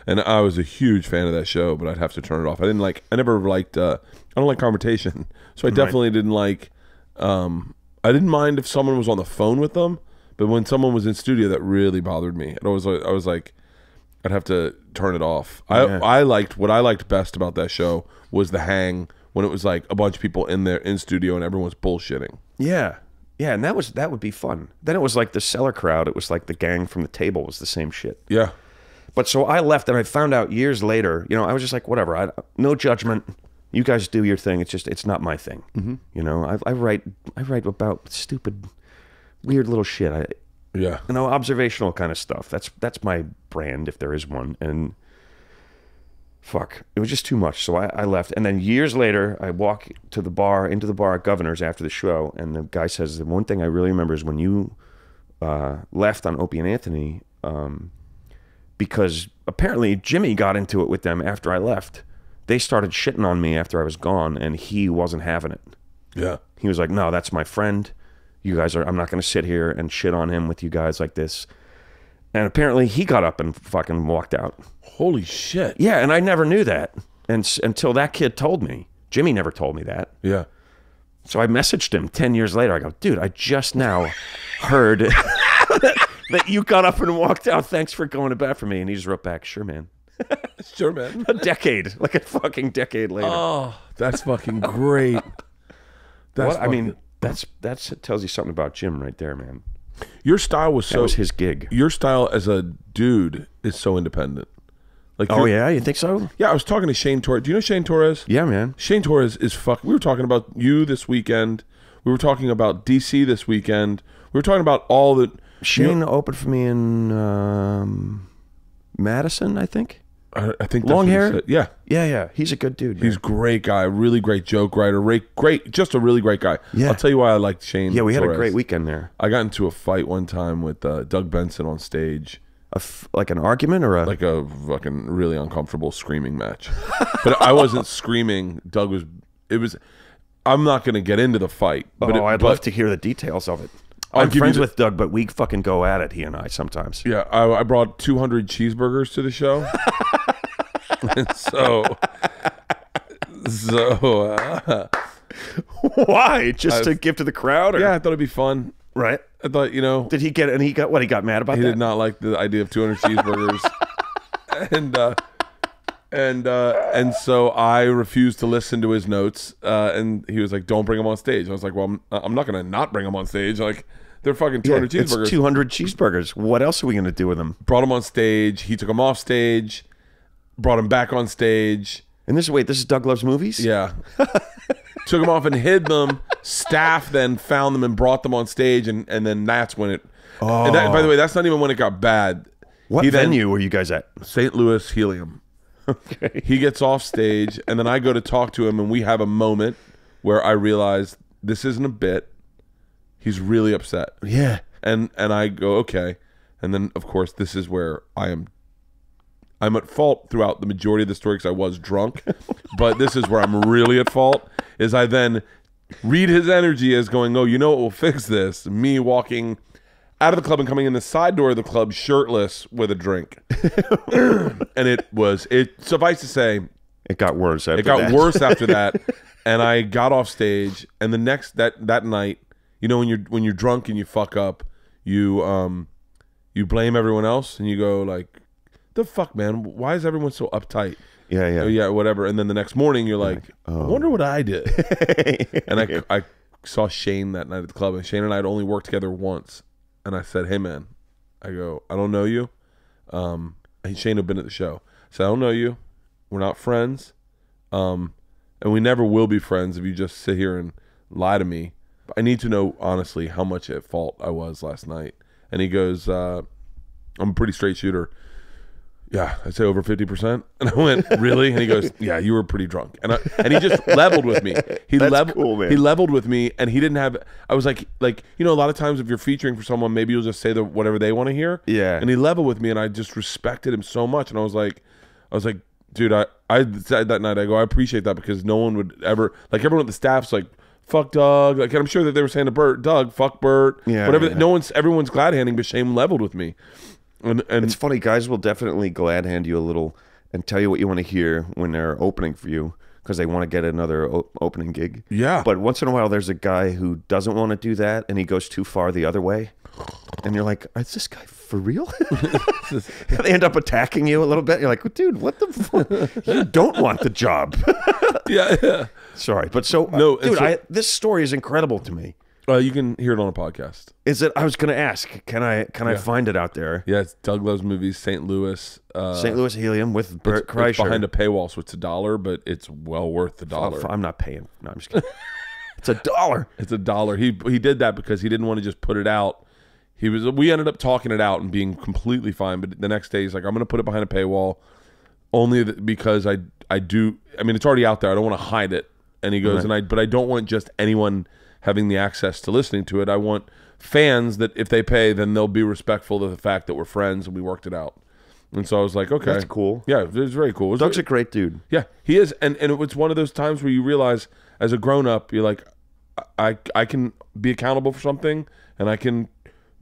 and I was a huge fan of that show, but I'd have to turn it off. I never liked, I don't like confrontation. So I definitely didn't like, I didn't mind if someone was on the phone with them, but when someone was in studio, that really bothered me. I was like, I'd have to turn it off. I liked, what I liked best about that show was the hang, when it was like a bunch of people in studio and everyone's bullshitting.
Yeah. Yeah, and that would be fun. Then it was like the cellar crowd. It was like the gang from the table was the same shit.
Yeah.
But so I left, and I found out years later, I was just like, whatever. No judgment. You guys do your thing. It's not my thing. Mm-hmm. I write about stupid, weird little shit. Observational kind of stuff. That's my brand, if there is one. And fuck, it was just too much. So I left. And then years later, I walk into the bar at Governor's after the show, and the guy says, the one thing I really remember is when you left on Opie and Anthony, because apparently Jimmy got into it with them after I left. They started shitting on me after I was gone, and he wasn't having it.
Yeah.
He was like, no, that's my friend. I'm not going to sit here and shit on him with you guys like this. And apparently he got up and fucking walked out.
Holy shit.
Yeah, and I never knew that until that kid told me. Jimmy never told me that.
Yeah.
So I messaged him 10 years later. I go, dude, I just now heard that you got up and walked out. Thanks for going to bat for me. And he just wrote back, sure, man.
Sure, man.
A fucking decade later.
Oh, that's fucking great.
That tells you something about Jim right there, man.
Your style was
that was his gig.
Your style as a dude is so independent. Like,
oh yeah, you think so?
Yeah, I was talking to Shane Torres. Do you know Shane Torres?
Yeah, man.
Shane Torres is We were talking about you this weekend. We were talking about DC this weekend. We were talking about all the.
Shane opened for me in Madison, I think.
I think that's
long hair.
Yeah.
Yeah. He's a good dude.
He's a great guy. Really great joke writer. Just a really great guy. Yeah. I'll tell you why I liked Shane.
Yeah, we had
Torres.
a great weekend there.
I got into a fight one time with Doug Benson on stage.
Like an argument or
like a fucking really uncomfortable screaming match. But I wasn't screaming. Doug was. It was. I'm not going to get into the fight. But
I'd love to hear the details of it. I'm friends with Doug, but we fucking go at it, he and I, sometimes.
Yeah, I brought 200 cheeseburgers to the show. And
why? Just to give to the crowd? Or?
Yeah, I thought it'd be fun.
Right.
I thought,
Did he get, and he got what? He got mad about that?
He did not like the idea of 200 cheeseburgers. And so I refused to listen to his notes, and he was like, "Don't bring them on stage." I was like, "Well, I'm not going to not bring them on stage. Like, they're fucking 200 cheeseburgers.
It's 200 cheeseburgers. What else are we going to do with them?"
Brought them on stage. He took them off stage. Brought them back on stage.
And this is Doug Loves Movies?
Yeah. Took them off and hid them. Staff then found them and brought them on stage, and then that's when it. Oh. And by the way, that's not even when it got bad.
What venue were you guys at?
St. Louis Helium.
Okay.
He gets off stage, and then I go to talk to him, and we have a moment where I realize this isn't a bit. He's really upset.
Yeah.
And I go, okay. And then, of course, this is where I'm at fault throughout the majority of the story because I was drunk. But this is where I'm really at fault, is I then read his energy as going, oh, you know what will fix this? Me walking out of the club and coming in the side door of the club shirtless with a drink. And it suffice to say,
it got worse after
it got
that.
worse after that. And I got off stage, and the next that night, you know, when you're drunk and you fuck up, you blame everyone else and you go like, the fuck, man, why is everyone so uptight? Yeah, whatever. And then the next morning you're like, I wonder what I did. And I saw Shane that night at the club, and Shane and I had only worked together once. And I said, hey man, I go, I don't know you. Shane had been at the show. I said, I don't know you. We're not friends. And we never will be friends if you just sit here and lie to me. I need to know honestly how much at fault I was last night. And he goes, I'm a pretty straight shooter. Yeah, I'd say over 50%. And I went, really? And he goes, yeah, you were pretty drunk. And he just leveled with me.
Cool, man.
He leveled with me, and he didn't have. I was like, you know, a lot of times if you're featuring for someone, maybe you'll just say whatever they want to hear.
Yeah.
And he leveled with me, and I just respected him so much. And I was like, dude, I said that night, I go, I appreciate that, because no one would ever, like, everyone at the staff's like, fuck Doug. Like, and I'm sure that they were saying to Bert, Doug, fuck Bert.
Yeah.
Whatever. Yeah. Everyone's glad handing, but Shane leveled with me. And
it's funny, guys will definitely glad hand you a little and tell you what you want to hear when they're opening for you, because they want to get another opening gig.
Yeah.
But once in a while, there's a guy who doesn't want to do that, and he goes too far the other way. And you're like, is this guy for real? They end up attacking you a little bit. You're like, dude, what the fuck? You don't want the job.
Yeah.
Sorry. But so,
no,
dude, this story is incredible to me.
You can hear it on a podcast.
Is it? I was going to ask. Can I find it out there?
Yeah, it's Doug Loves Movies, St. Louis.
St. Louis Helium with Bert Kreischer.
It's behind a paywall, so it's $1, but it's well worth the $1.
I'm not paying. No, I'm just kidding. It's $1.
It's $1. He did that because he didn't want to just put it out. We ended up talking it out and being completely fine. But the next day he's like, I'm going to put it behind a paywall, only because I do. I mean, it's already out there. I don't want to hide it. And he goes, right. But I don't want just anyone having the access to listening to it. I want fans that if they pay, then they'll be respectful of the fact that we're friends and we worked it out. And so I was like, okay,
that's cool.
Yeah, it was very cool.
Doug's a great dude.
Yeah, he is. And it's one of those times where you realize as a grown up, you're like, I can be accountable for something, and I can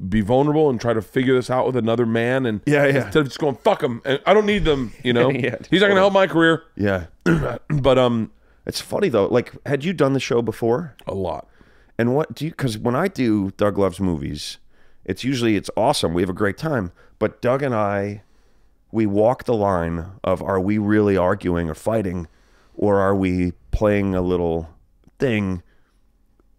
be vulnerable and try to figure this out with another man. And instead of just going, fuck him, and I don't need them, you know. He's not going to help my career.
Yeah.
But
it's funny though. Like, had you done the show before?
A lot.
And what do you? Because when I do Doug Loves Movies, it's awesome. We have a great time. But Doug and I, we walk the line of, are we really arguing or fighting, or are we playing a little thing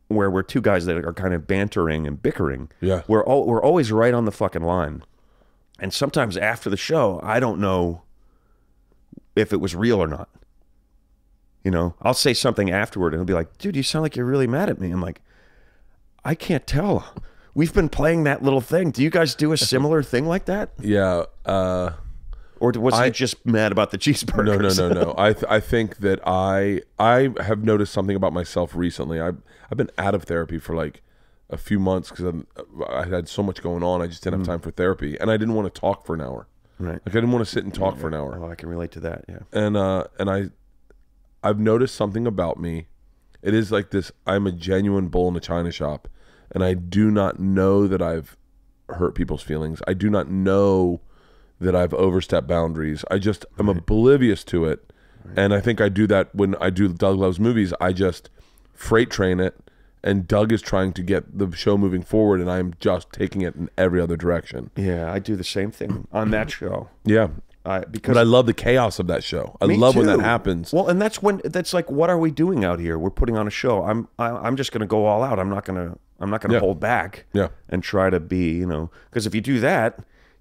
where we're two guys that are kind of bantering and bickering?
Yeah.
We're always right on the fucking line. And sometimes after the show, I don't know if it was real or not. You know, I'll say something afterward and he'll be like, dude, you sound like you're really mad at me. I'm like, I can't tell. We've been playing that little thing. Do you guys do a similar thing like that?
Yeah.
Or was he just mad about the cheeseburgers?
No. I think that I have noticed something about myself recently. I've been out of therapy for like a few months because I had so much going on. I just didn't have time for therapy, and I didn't want to talk for an hour.
Right.
Like I didn't want to sit and talk for an hour.
Oh, I can relate to that. Yeah.
And I've noticed something about me. It is like this. I'm a genuine bull in a china shop, and I do not know that I've hurt people's feelings. I do not know that I've overstepped boundaries. I just am oblivious to it. Right. And I think I do that when I do Doug Loves Movies. I just freight train it, and Doug is trying to get the show moving forward, and I'm just taking it in every other direction.
Yeah, I do the same thing on that show.
Yeah.
Because
I love the chaos of that show. I love when that happens.
Well, and that's like, what are we doing out here? We're putting on a show. I'm just going to go all out. I'm not going to hold back.
Yeah.
And try to be, you know, because if you do that,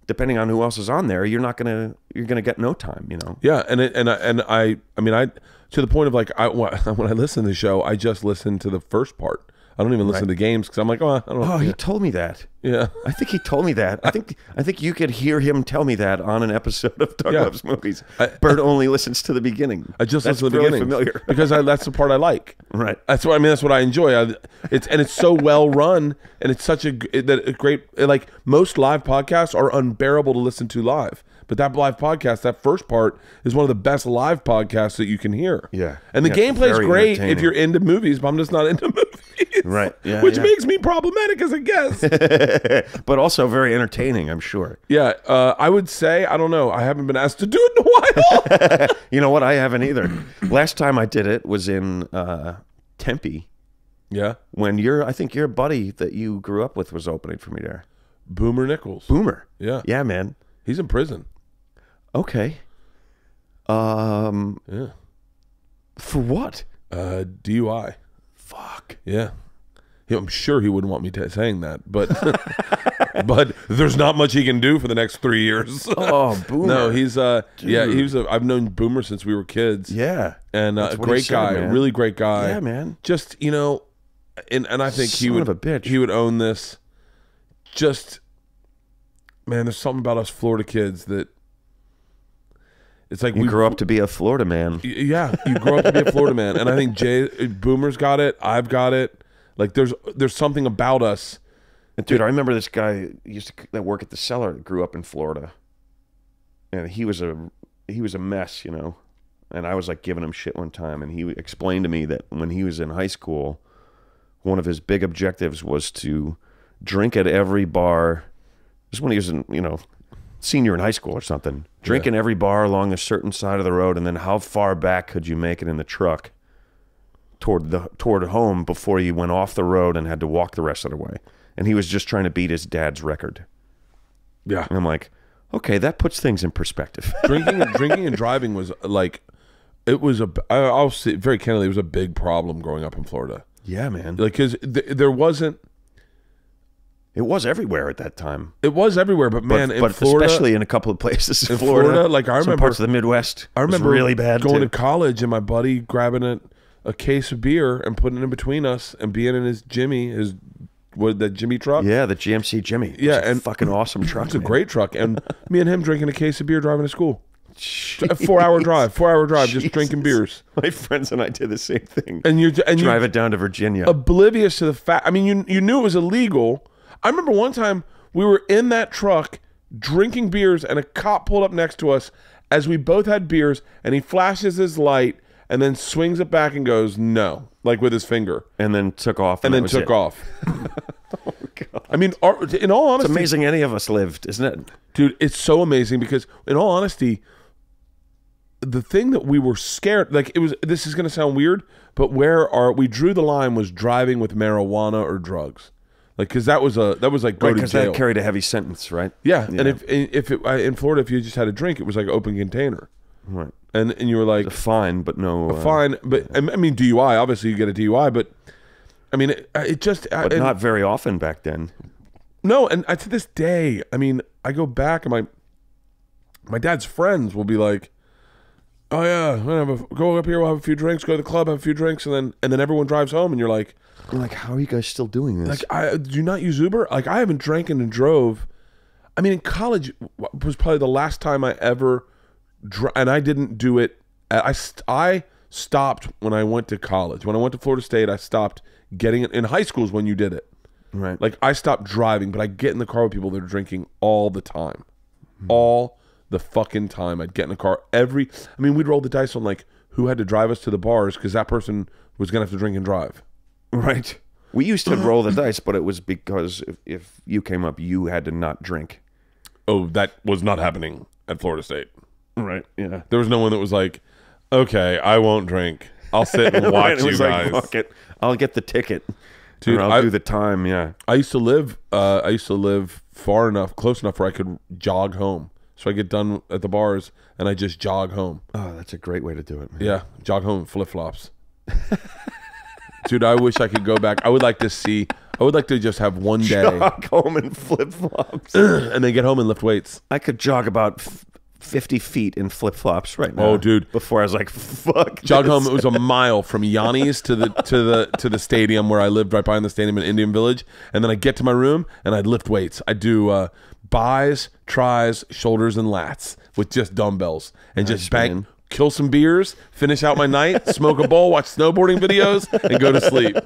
depending on who else is on there, you're going to get no time, you know.
Yeah, and I mean to the point of like when I listen to the show, I just listen to the first part. I don't even listen to games because I'm like, I don't know.
Oh, he told me that.
Yeah.
I think he told me that. I think you could hear him tell me that on an episode of Doug Loves Movies. Bert only listens to the beginning.
I just listen to the beginning.
Familiar.
Because that's the part I like.
Right.
That's what I enjoy. It's so well run, and it's such a great, like most live podcasts are unbearable to listen to live. But that live podcast, that first part, is one of the best live podcasts that you can hear.
Yeah.
And the gameplay's great if
entertaining.
you're into movies, but I'm just not into movies.
Right. Yeah,
Which makes me problematic as a guest.
But also very entertaining, I'm sure.
Yeah. I would say, I don't know. I haven't been asked to do it in a while.
You know what? I haven't either. Last time I did it was in Tempe.
Yeah.
When I think your buddy that you grew up with was opening for me there.
Boomer Nichols.
Boomer.
Yeah.
Yeah, man.
He's in prison.
Okay.
Yeah.
For what?
DUI.
Fuck.
Yeah. I'm sure he wouldn't want me saying that, but but there's not much he can do for the next 3 years.
Oh, Boomer.
No, he's I've known Boomer since we were kids.
Yeah.
And a great guy,
man.
really great guy.
Yeah, man.
Just, and I think he
Son
would
of a bitch.
he would own this. Just, man, there's something about us Florida kids that it's like
You grew up to be a Florida man.
Yeah, you grow up to be a Florida man, and I think Boomer's got it. I've got it. Like there's something about us.
Dude, I remember this guy used to work at the Cellar that grew up in Florida, and he was a mess, And I was like giving him shit one time, and he explained to me that when he was in high school, one of his big objectives was to drink at every bar. This is when he was in, senior in high school or something. Drink in every bar along a certain side of the road, and then how far back could you make it in the truck toward home before you went off the road and had to walk the rest of the way. And he was just trying to beat his dad's record.
Yeah.
And I'm like, okay, that puts things in perspective.
Drinking and driving was like, I'll say very candidly, it was a big problem growing up in Florida.
Yeah, man.
Like, because there wasn't.
It was everywhere at that time.
It was everywhere, but man, in
but
Florida,
especially in a couple of places
in Florida, like I remember
some parts of the Midwest.
I remember
was really bad
going
too.
to college and my buddy grabbing a case of beer and putting it in between us and being in his Jimmy truck.
Yeah, the GMC Jimmy.
Yeah,
and fucking awesome truck.
It's a great truck, and me and him drinking a case of beer driving to school. A 4-hour drive, just drinking beers.
My friends and I did the same thing.
And you
drive it down to Virginia,
oblivious to the fact. I mean, you knew it was illegal. I remember one time we were in that truck drinking beers, and a cop pulled up next to us as we both had beers, and he flashes his light and then swings it back and goes no, like with his finger,
and then took off,
and then took off.
Oh God!
I mean, in all honesty,
it's amazing any of us lived, isn't it,
dude? It's so amazing because, in all honesty, the thing that we were scared, like it was. This is going to sound weird, but we drew the line was driving with marijuana or drugs, like because that was like go to jail.
That carried a heavy sentence, right?
Yeah, and if in Florida, if you just had a drink, it was like open container,
right?
And you were like
a fine, but no
fine, but I mean DUI. Obviously, you get a DUI, but I mean it just
not very often back then.
No, and to this day, I mean, I go back and my dad's friends will be like, "Oh yeah, go up here, we'll have a few drinks, go to the club, have a few drinks, and then everyone drives home, and you're like,
how are you guys still doing this?
Like, do you not use Uber? Like, I haven't drank and drove. I mean, in college was probably the last time I ever, and I didn't do it. I stopped when I went to college. When I went to Florida State, I stopped getting it. In high school is when you did it.
Right.
Like, I stopped driving, but I get in the car with people that are drinking all the time. All the fucking time. I'd get in the car we'd roll the dice on like who had to drive us to the bars because that person was going to have to drink and drive.
Right. We used to roll the dice, but it was because if you came up, you had to not drink.
Oh, that was not happening at Florida State.
Right. Yeah.
There was no one that was like, okay, I won't drink. I'll sit and watch you guys.
Like, fuck it. I'll get the ticket.
Dude,
I'll do the time. Yeah.
I used to live close enough where I could jog home. So I get done at the bars and I just jog home.
Oh, that's a great way to do it, man.
Yeah, jog home in flip-flops. Dude, I wish I could go back. I would like to just have one day.
Jog home in flip-flops.
And then get home and lift weights.
I could jog about 50 feet in flip-flops right now.
Oh, dude.
Before I was like, fuck
Jog
this.
home, it was a mile from Yanni's to the stadium where I lived right behind the stadium in Indian Village. And then I'd get to my room and I'd lift weights. I'd do buys, tries, shoulders, and lats with just dumbbells. And just bang,
man.
Kill some beers, finish out my night, smoke a bowl, watch snowboarding videos, and go to sleep.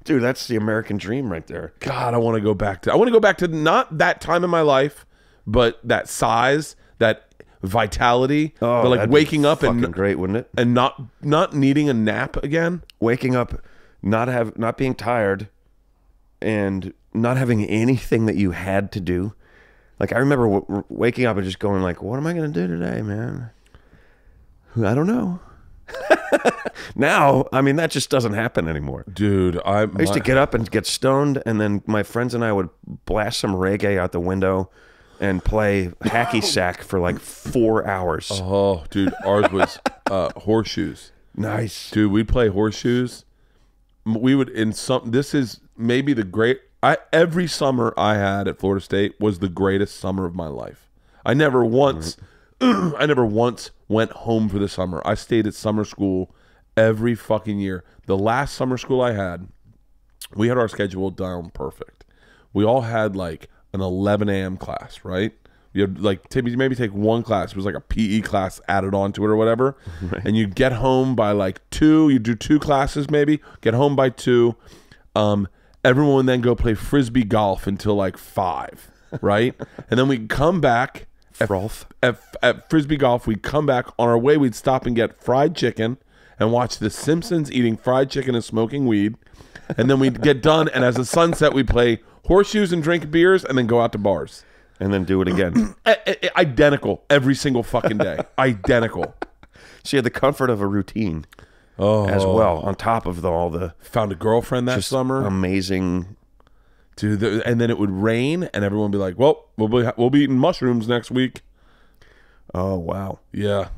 Dude, that's the American dream right there.
God, I want to go back to not that time in my life, but that size, that vitality,
Oh,
the like
that'd be
waking up
fucking
and
great, wouldn't it?
and not needing a nap again.
Waking up, not being tired, and not having anything that you had to do. Like I remember waking up and just going like, "What am I going to do today, man? I don't know." Now, I mean, that just doesn't happen anymore.
Dude, I
used to get up and get stoned, and then my friends and I would blast some reggae out the window and play hacky sack for like 4 hours.
Oh, dude, ours was horseshoes.
Nice.
Dude, we'd play horseshoes. We would this is maybe every summer I had at Florida State was the greatest summer of my life. I never once went home for the summer. I stayed at summer school every fucking year. The last summer school I had, we had our schedule down perfect. We all had like an 11 a.m. class, right? You had like maybe take one class. It was like a PE class added on to it or whatever. Right. And you'd get home by like 2. You do 2 classes maybe. Get home by 2. Everyone would then go play frisbee golf until like 5, right? And then we'd come back at frisbee golf. We'd come back. On our way, we'd stop and get fried chicken and watch The Simpsons eating fried chicken and smoking weed. And then we'd get done, and as the sun set, we'd play horseshoes and drink beers and then go out to bars.
And then do it again.
Identical every single fucking day. Identical.
So you had the comfort of a routine as well, on top of all the...
Found a girlfriend that summer.
Amazing.
Dude, and then it would rain, and everyone would be like, well, we'll be eating mushrooms next week.
Oh, wow.
Yeah.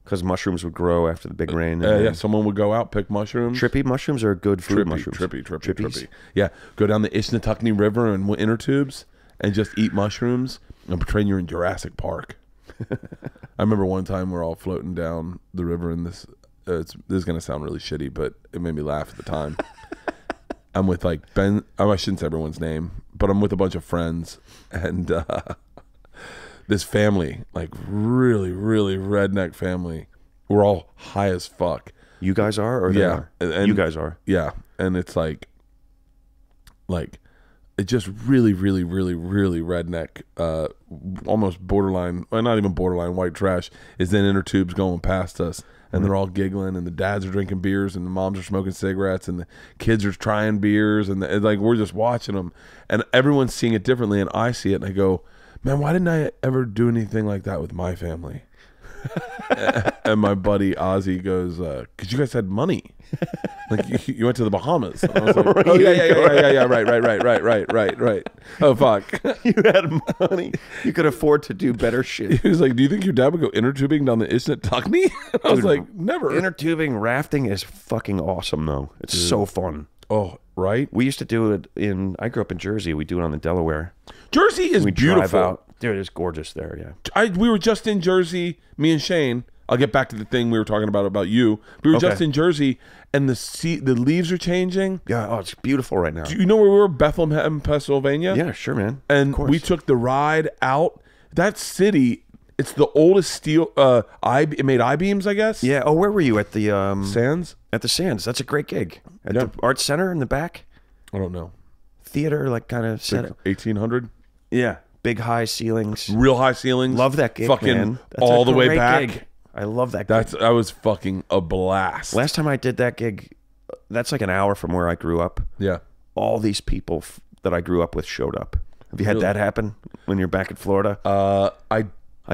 Because mushrooms would grow after the big rain.
Yeah, someone would go out, pick mushrooms.
Trippy mushrooms are good food mushrooms.
Trippy. Yeah, go down the Ishnatuckney River in inner tubes and just eat mushrooms and pretend you're in Jurassic Park. I remember one time we're all floating down the river, and this is going to sound really shitty, but it made me laugh at the time. I'm with like Ben, I shouldn't say everyone's name, but I'm with a bunch of friends, and this family, like really, really redneck family. We're all high as fuck.
You guys are? Or they are? And you guys are?
Yeah. And it's like it just really, really, really, really redneck, almost borderline, well, not even borderline, white trash is in inner tubes going past us. And they're all giggling, and the dads are drinking beers, and the moms are smoking cigarettes, and the kids are trying beers, and like we're just watching them. And everyone's seeing it differently, and I see it, and I go, man, why didn't I ever do anything like that with my family? And my buddy Ozzy goes, because you guys had money. Like you went to the Bahamas. And I was like, oh yeah, right. Oh fuck.
You had money. You could afford to do better shit.
He was like, do you think your dad would go inner tubing down the Ishnatuckney? I was like, never.
Inner tubing rafting is fucking awesome though. It's so fun.
Oh, right.
We used to do it I grew up in Jersey. We do it on the Delaware.
Jersey is beautiful.
Drive out. Dude, it's gorgeous there, yeah.
We were just in Jersey, me and Shane. I'll get back to the thing we were talking about you. We were just in Jersey, and the leaves are changing.
Yeah, oh, it's beautiful right now.
Do you know where we were? Bethlehem, Pennsylvania?
Yeah, sure, man.
And we took the ride out. That city, it's the oldest steel, it made I-beams, I guess?
Yeah, oh, where were you? At the...
Sands?
At the Sands. That's a great gig. At the Art Center in the back?
I don't know.
Theater, like, kind of set.
1800?
Yeah. Big high ceilings.
Real high ceilings.
Love that gig,
fucking
man. That's
all the way back.
Gig. I love that
gig. That was fucking a blast.
Last time I did that gig, that's like an hour from where I grew up.
Yeah.
All these people that I grew up with showed up. Have you had that happen when you're back in Florida? I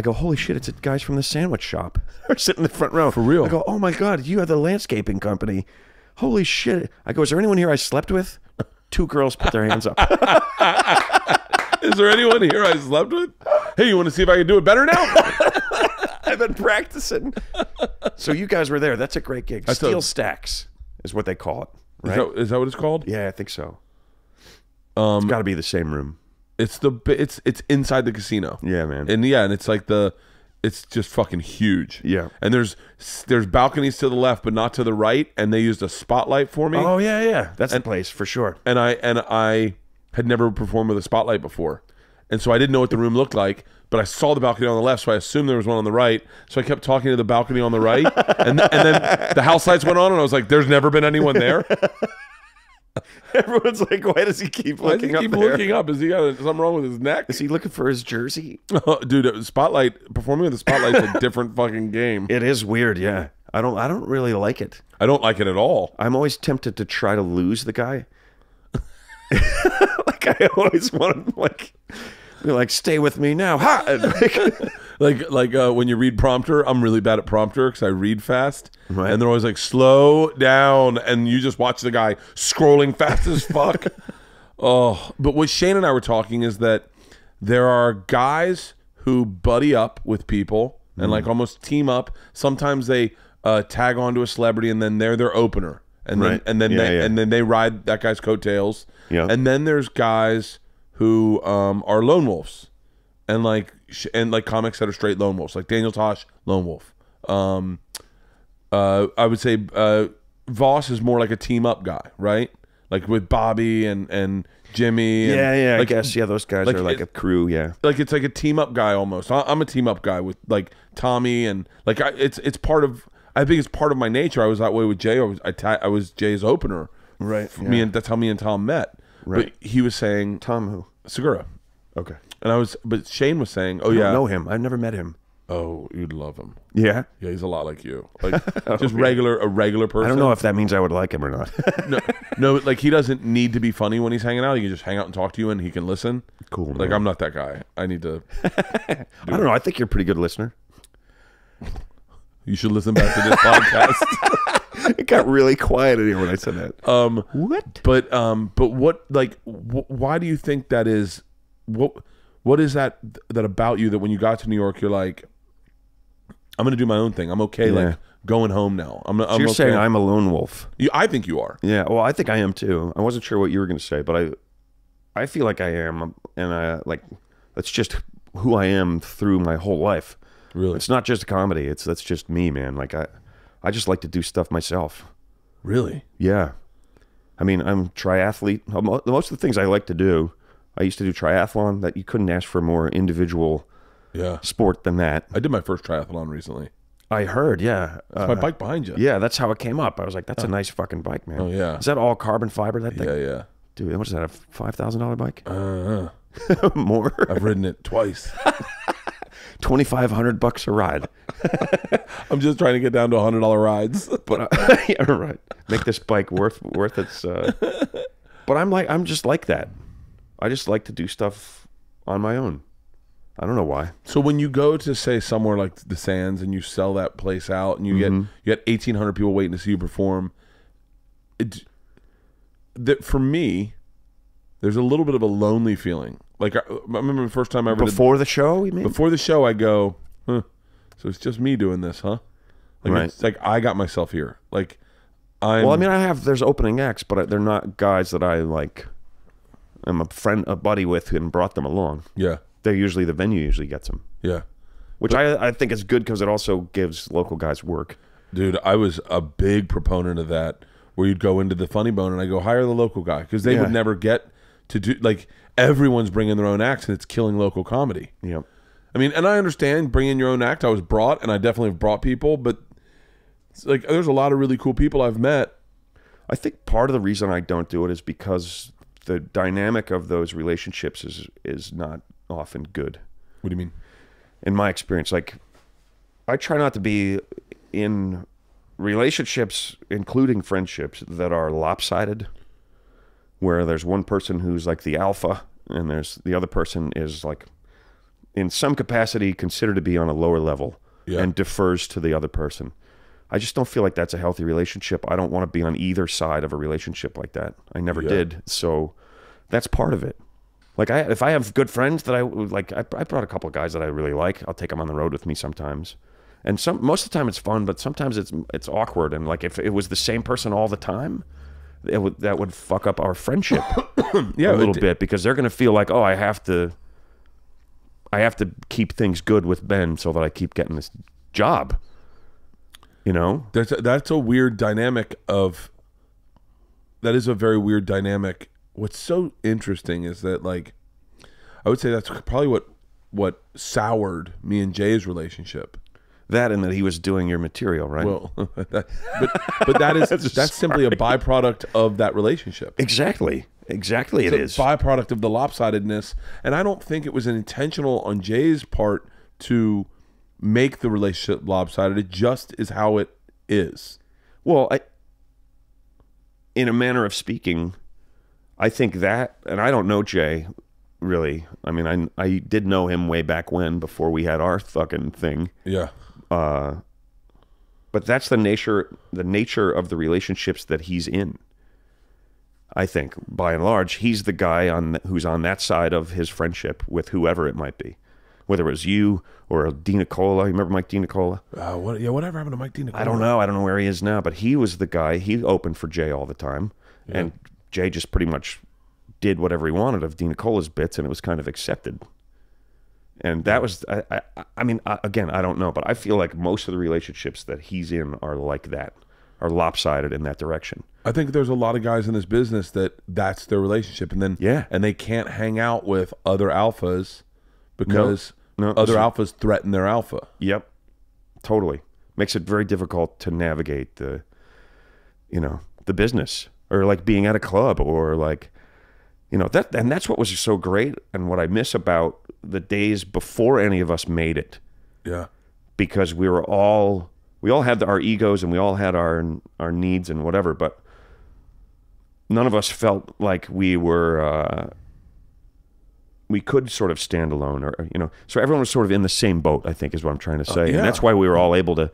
go, holy shit, it's the guys from the sandwich shop. They're sitting in the front row.
For real.
I go, oh my God, you have the landscaping company. Holy shit. I go, is there anyone here I slept with? 2 girls put their hands up.
Is there anyone here I slept with? Hey, you want to see if I can do it better now?
I've been practicing. So you guys were there. That's a great gig. Steel Stacks is what they call it. Right?
Is that what it's called?
Yeah, I think so. It's got to be the same room.
It's inside the casino.
Yeah, man.
And it's like it's just fucking huge.
Yeah.
And there's balconies to the left, but not to the right. And they used a spotlight for me.
Oh yeah. That's the place for sure.
And I had never performed with a spotlight before. And so I didn't know what the room looked like, but I saw the balcony on the left, so I assumed there was one on the right. So I kept talking to the balcony on the right, and then the house lights went on, and I was like, there's never been anyone there.
Everyone's like, why does he keep
Why does
looking
he keep
up there?
looking up? Is he got something wrong with his neck?
Is he looking for his jersey?
Dude, Spotlight, performing with the Spotlight's a different fucking game.
It is weird, yeah. I don't really like it.
I don't like it at all.
I'm always tempted to try to lose the guy. Like I always want to be like, stay with me now. Ha!
Like when you read prompter, I'm really bad at prompter because I read fast.
Right.
And they're always like, slow down. And you just watch the guy scrolling fast as fuck. Oh, but what Shane and I were talking is that there are guys who buddy up with people and like almost team up. Sometimes they tag on to a celebrity and then they're their opener. And
Right.
then and then they ride that guy's coattails.
Yeah.
And then there's guys who are lone wolves. And like comics that are straight lone wolves, like Daniel Tosh, lone wolf. I would say Voss is more like a team up guy, right? Like with Bobby and Jimmy.
Yeah,
like,
I guess. Yeah, those guys are like a crew, yeah.
Like it's like a team up guy almost. I'm a team up guy with like Tommy and like it's part of. I think it's part of my nature. I was that way with Jay. I was Jay's opener.
Right.
Me and that's how me and Tom met.
Right.
But he was saying
Tom who?
Segura.
Okay.
And but Shane was saying, "Oh
I
yeah,
don't know him. I've never met him.
oh you'd love him.
Yeah.
Yeah, he's a lot like you, like just a regular person.
I don't know if that means I would like him or not.
no, like he doesn't need to be funny when he's hanging out. He can just hang out and talk to you, and he can listen.
Cool.
Like
man.
I'm not that guy. I need to.
I don't know. I think you're a pretty good listener.
You should listen back to this podcast.
It got really quiet in here when I said that.
What? But what? Like, why do you think that is? What is that about you that when you got to New York, you're like, I'm gonna do my own thing. I'm okay.
Yeah.
Like going home now. I'm
So you're
okay.
saying I'm a lone wolf?
I think you are.
Yeah. Well, I think I am too. I wasn't sure what you were going to say, but I feel like I am, and I like that's just who I am through my whole life.
Really?
It's not just comedy. That's just me, man. Like I just like to do stuff myself.
Really?
Yeah. I mean, I'm a triathlete. Most of the things I like to do, I used to do triathlon. That you couldn't ask for a more individual sport than that.
I did my first triathlon recently.
I heard, yeah.
It's my bike behind you.
Yeah, that's how it came up. I was like, that's a nice fucking bike, man.
Oh, yeah.
Is that all carbon fiber, that thing?
Yeah.
Dude, what is that, a $5,000 bike? More?
I've ridden it twice.
$2,500 a ride.
I'm just trying to get down to $100 rides.
But yeah, right. Make this bike worth its. But I'm just like that. I just like to do stuff on my own. I don't know why.
So when you go to say somewhere like the Sands and you sell that place out and you get 1,800 people waiting to see you perform, for me, there's a little bit of a lonely feeling. Like I remember the first time I ever
before the show. You mean
before the show? I go, huh, so it's just me doing this, huh? Like
right.
It's like I got myself here. Like
well, I mean, there's opening acts, but they're not guys that I like. I'm a buddy with, and brought them along.
Yeah,
they're usually the venue usually gets them.
Yeah,
which I think is good because it also gives local guys work.
Dude, I was a big proponent of that. Where you'd go into the Funny Bone and I go hire the local guy because they would never get to do like everyone's bringing their own acts and it's killing local comedy.
Yeah,
I mean, and I understand bringing your own act. I was brought, and I definitely have brought people, but it's like there's a lot of really cool people I've met.
I think part of the reason I don't do it is because the dynamic of those relationships is not often good.
What do you mean?
In my experience, like I try not to be in relationships, including friendships, that are lopsided, where there's one person who's like the alpha and there's the other person is like in some capacity considered to be on a lower level and defers to the other person. I just don't feel like that's a healthy relationship. I don't want to be on either side of a relationship like that. I never did. So that's part of it. Like if I have good friends that I like, I brought a couple of guys that I really like. I'll take them on the road with me sometimes. And most of the time it's fun, but sometimes it's awkward. And like if it was the same person all the time, that would fuck up our friendship a little bit because they're going to feel like, oh, I have to keep things good with Ben so that I keep getting this job. You know,
that's a weird dynamic of. That is a very weird dynamic. What's so interesting is that like, I would say that's probably what soured me and Jay's relationship.
That and that he was doing your material, right?
Well, but that's simply a byproduct of that relationship.
Exactly. Exactly, it is.
It's a byproduct of the lopsidedness. And I don't think it was intentional on Jay's part to make the relationship lopsided. It just is how it is.
Well, in a manner of speaking, I think that, and I don't know Jay, really. I mean, I did know him way back when, before we had our fucking thing.
Yeah.
But that's the nature of the relationships that he's in. I think, by and large, he's the guy who's on that side of his friendship with whoever it might be, whether it was you or DiNicola. You remember Mike DiNicola?
Whatever happened to Mike DiNicola?
I don't know. I don't know where he is now, but he was the guy. He opened for Jay all the time, and Jay just pretty much did whatever he wanted of DiNicola's bits, and it was kind of accepted. And that was, I mean, again, I don't know, but I feel like most of the relationships that he's in are like that, are lopsided in that direction.
I think there's a lot of guys in this business that's their relationship, and then and they can't hang out with other alphas because other alphas threaten their alpha.
Yep, totally. Makes it very difficult to navigate the business, or like being at a club, or like, that, and that's what was so great, and what I miss about the days before any of us made it.
Yeah,
because we all had our egos, and we all had our needs and whatever, but none of us felt like we could sort of stand alone, or so everyone was sort of in the same boat, I think, is what I'm trying to say. And that's why we were all able to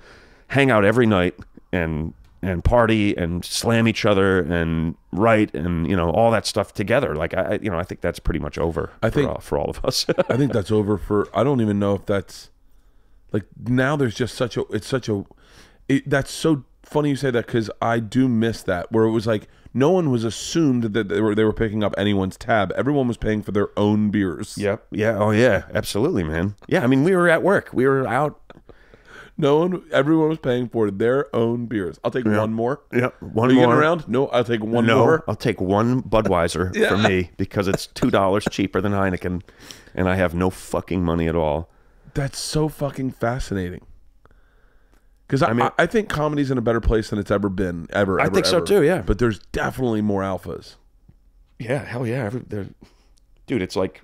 hang out every night and party and slam each other and write and all that stuff together. Like I think that's pretty much over. For all of us.
I think that's over for. I don't even know if that's like now. There's just that's so funny you say that, because I do miss that, where it was like no one was assumed that they were picking up anyone's tab. Everyone was paying for their own beers.
Yep. Yeah. Oh yeah. Absolutely, man. Yeah. I mean, we were at work. We were out.
Everyone was paying for their own beers. I'll take one more.
Yeah.
One more. Around? No, I'll take one more.
I'll take one Budweiser for me, because it's $2 cheaper than Heineken, and I have no fucking money at all.
That's so fucking fascinating. Because I think comedy's in a better place than it's ever been, ever.
I think so too, yeah.
But there's definitely more alphas.
Yeah, hell yeah. Dude, it's like,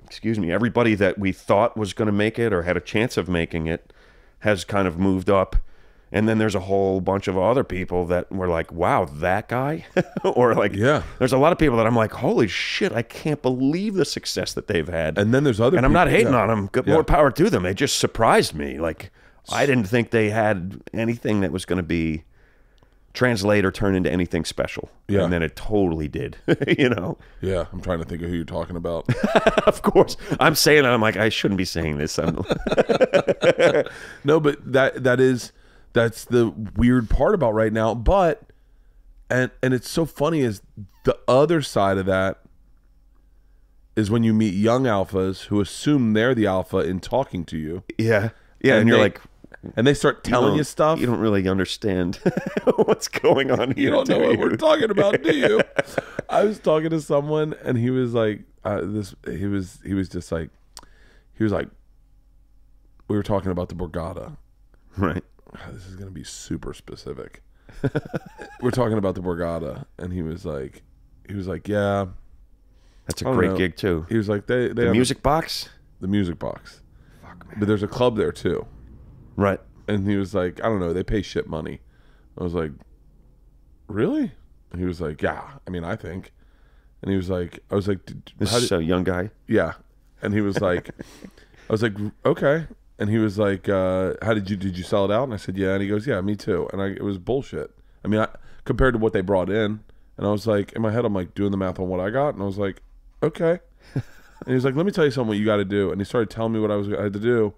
excuse me, everybody that we thought was going to make it or had a chance of making it has kind of moved up. And then there's a whole bunch of other people that were like, wow, that guy? Or like, there's a lot of people that I'm like, holy shit, I can't believe the success that they've had.
And then there's other
people. And I'm not hating on them. More power to them. They just surprised me. Like, I didn't think they had anything that was going to be translate or turn into anything special. Yeah. And then it totally did, Yeah,
I'm trying to think of who you're talking about.
Of course. I'm saying that. I'm like, I shouldn't be saying this.
No, but that's the weird part about right now. But, and it's so funny, is the other side of that is when you meet young alphas who assume they're the alpha in talking to you.
Yeah. Yeah, and you're like...
And they start telling you stuff.
You don't really understand what's going on here.
You don't know what we're talking about, do you? I was talking to someone, and he was like, he was like, we were talking about the Borgata.
Right.
This is going to be super specific. We're talking about the Borgata, and he was like, yeah.
That's a great gig, too.
He was like, they
the Music Box?
The Music Box.
Fuck, man.
But there's a club there, too.
Right.
And he was like, I don't know, they pay shit money. I was like, really? And he was like, yeah, I mean, I think. And he was like, I was like,
this is a young guy?
Yeah. And he was like, I was like, okay. And he was like, how did you sell it out? And I said, yeah. And he goes, yeah, me too. And it was bullshit. I mean, compared to what they brought in. And I was like, in my head, I'm like doing the math on what I got. And I was like, okay. And he was like, let me tell you something what you got to do. And he started telling me what I had to do.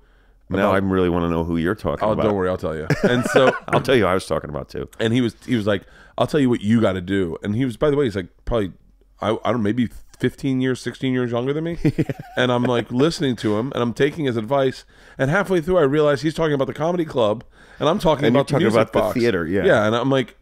Now I really want to know who you're talking about.
Don't worry, I'll tell you. And so
I'll tell you who I was talking about too.
And he was like, I'll tell you what you got to do. And he was, by the way, he's like probably, I don't know, maybe 15 years, 16 years younger than me. And I'm like listening to him, and I'm taking his advice. And halfway through, I realized he's talking about the comedy club, and I'm talking about the music box.
The theater. Yeah.
Yeah. And I'm like,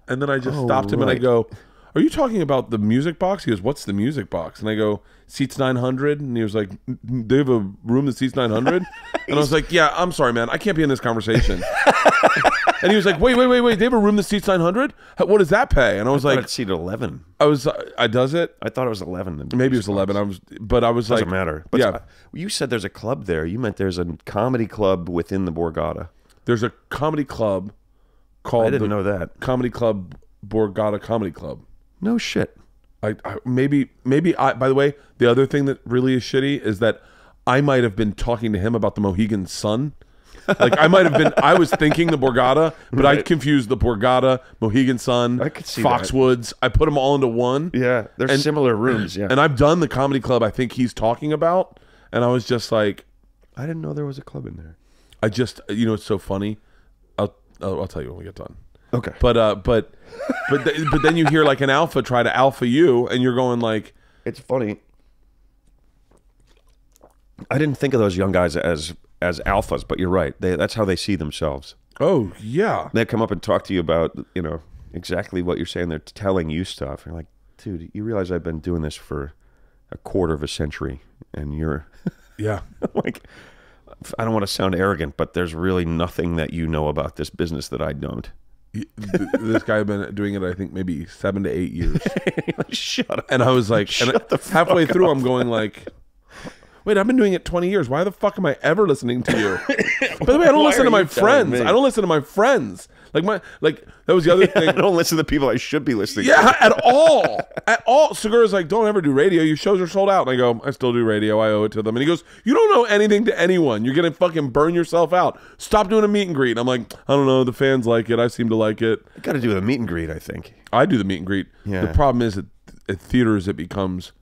and then I just stopped him and I go, are you talking about the music box? He goes, what's the music box? And I go, seats 900. And he was like, they have a room that seats 900? And I was like, yeah, I'm sorry, man. I can't be in this conversation. And he was like, wait. They have a room that seats 900? What does that pay? And I was like,
it's seat 11.
Does it?
I thought it was 11.
Maybe it was 11. I was
Doesn't
like,
matter. But
yeah.
You said there's a club there. You meant there's a comedy club within the Borgata.
There's a comedy club called
I didn't know that.
Comedy Club Borgata Comedy Club.
No shit.
Maybe by the way, the other thing that really is shitty is that I might have been talking to him about the Mohegan Sun. Like I was thinking the Borgata, but right. I confused the Borgata, Mohegan Sun,
I could see
Foxwoods. I put them all into one.
Yeah, they're similar rooms. Yeah,
and I've done the comedy club I think he's talking about, and I was just like,
I didn't know there was a club in there.
I just, it's so funny. I'll tell you when we get done.
Okay.
But then you hear like an alpha try to alpha you, and you're going like,
it's funny. I didn't think of those young guys as alphas, but you're right. That's how they see themselves.
Oh yeah.
They come up and talk to you about exactly what you're saying. They're telling you stuff. You're like, dude, you realize I've been doing this for a quarter of a century, and you're
yeah.
Like, I don't want to sound arrogant, but there's really nothing that you know about this business that I don't.
This guy had been doing it, I think, maybe 7 to 8 years.
Shut up.
And I was like, halfway through, I'm going like, wait, I've been doing it 20 years. Why the fuck am I ever listening to you? By the way, I don't listen to my friends. I don't listen to my friends. Like that was the other thing.
I don't listen to the people I should be listening to.
Yeah, at all. Segura's like, don't ever do radio. Your shows are sold out. And I go, I still do radio. I owe it to them. And he goes, you don't know anything to anyone. You're going to fucking burn yourself out. Stop doing a meet and greet. And I'm like, I don't know. The fans like it. I seem to like it.
I got to do the meet and greet, I think.
I do the meet and greet.
Yeah.
The problem is that at theaters, it becomes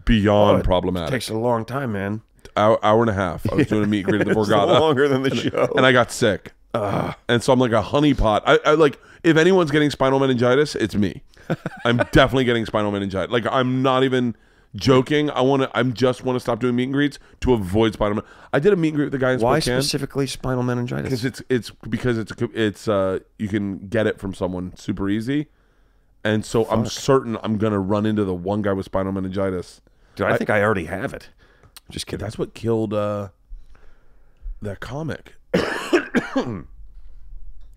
beyond problematic.
It takes a long time, man.
Hour and a half. I was doing a meet and greet at the Borgata.
Longer than the show.
And I got sick. And so I'm like a honeypot. I like, if anyone's getting spinal meningitis, it's me. I'm definitely getting spinal meningitis. Like, I'm not even joking. I just want to stop doing meet and greets to avoid spinal meningitis. I did a meet and greet with the guy in Spokane.
Why specifically spinal meningitis?
Because it's you can get it from someone super easy. And so I'm certain I'm going to run into the one guy with spinal meningitis.
Dude, I think I already have it. Just kidding.
That's what killed that comic.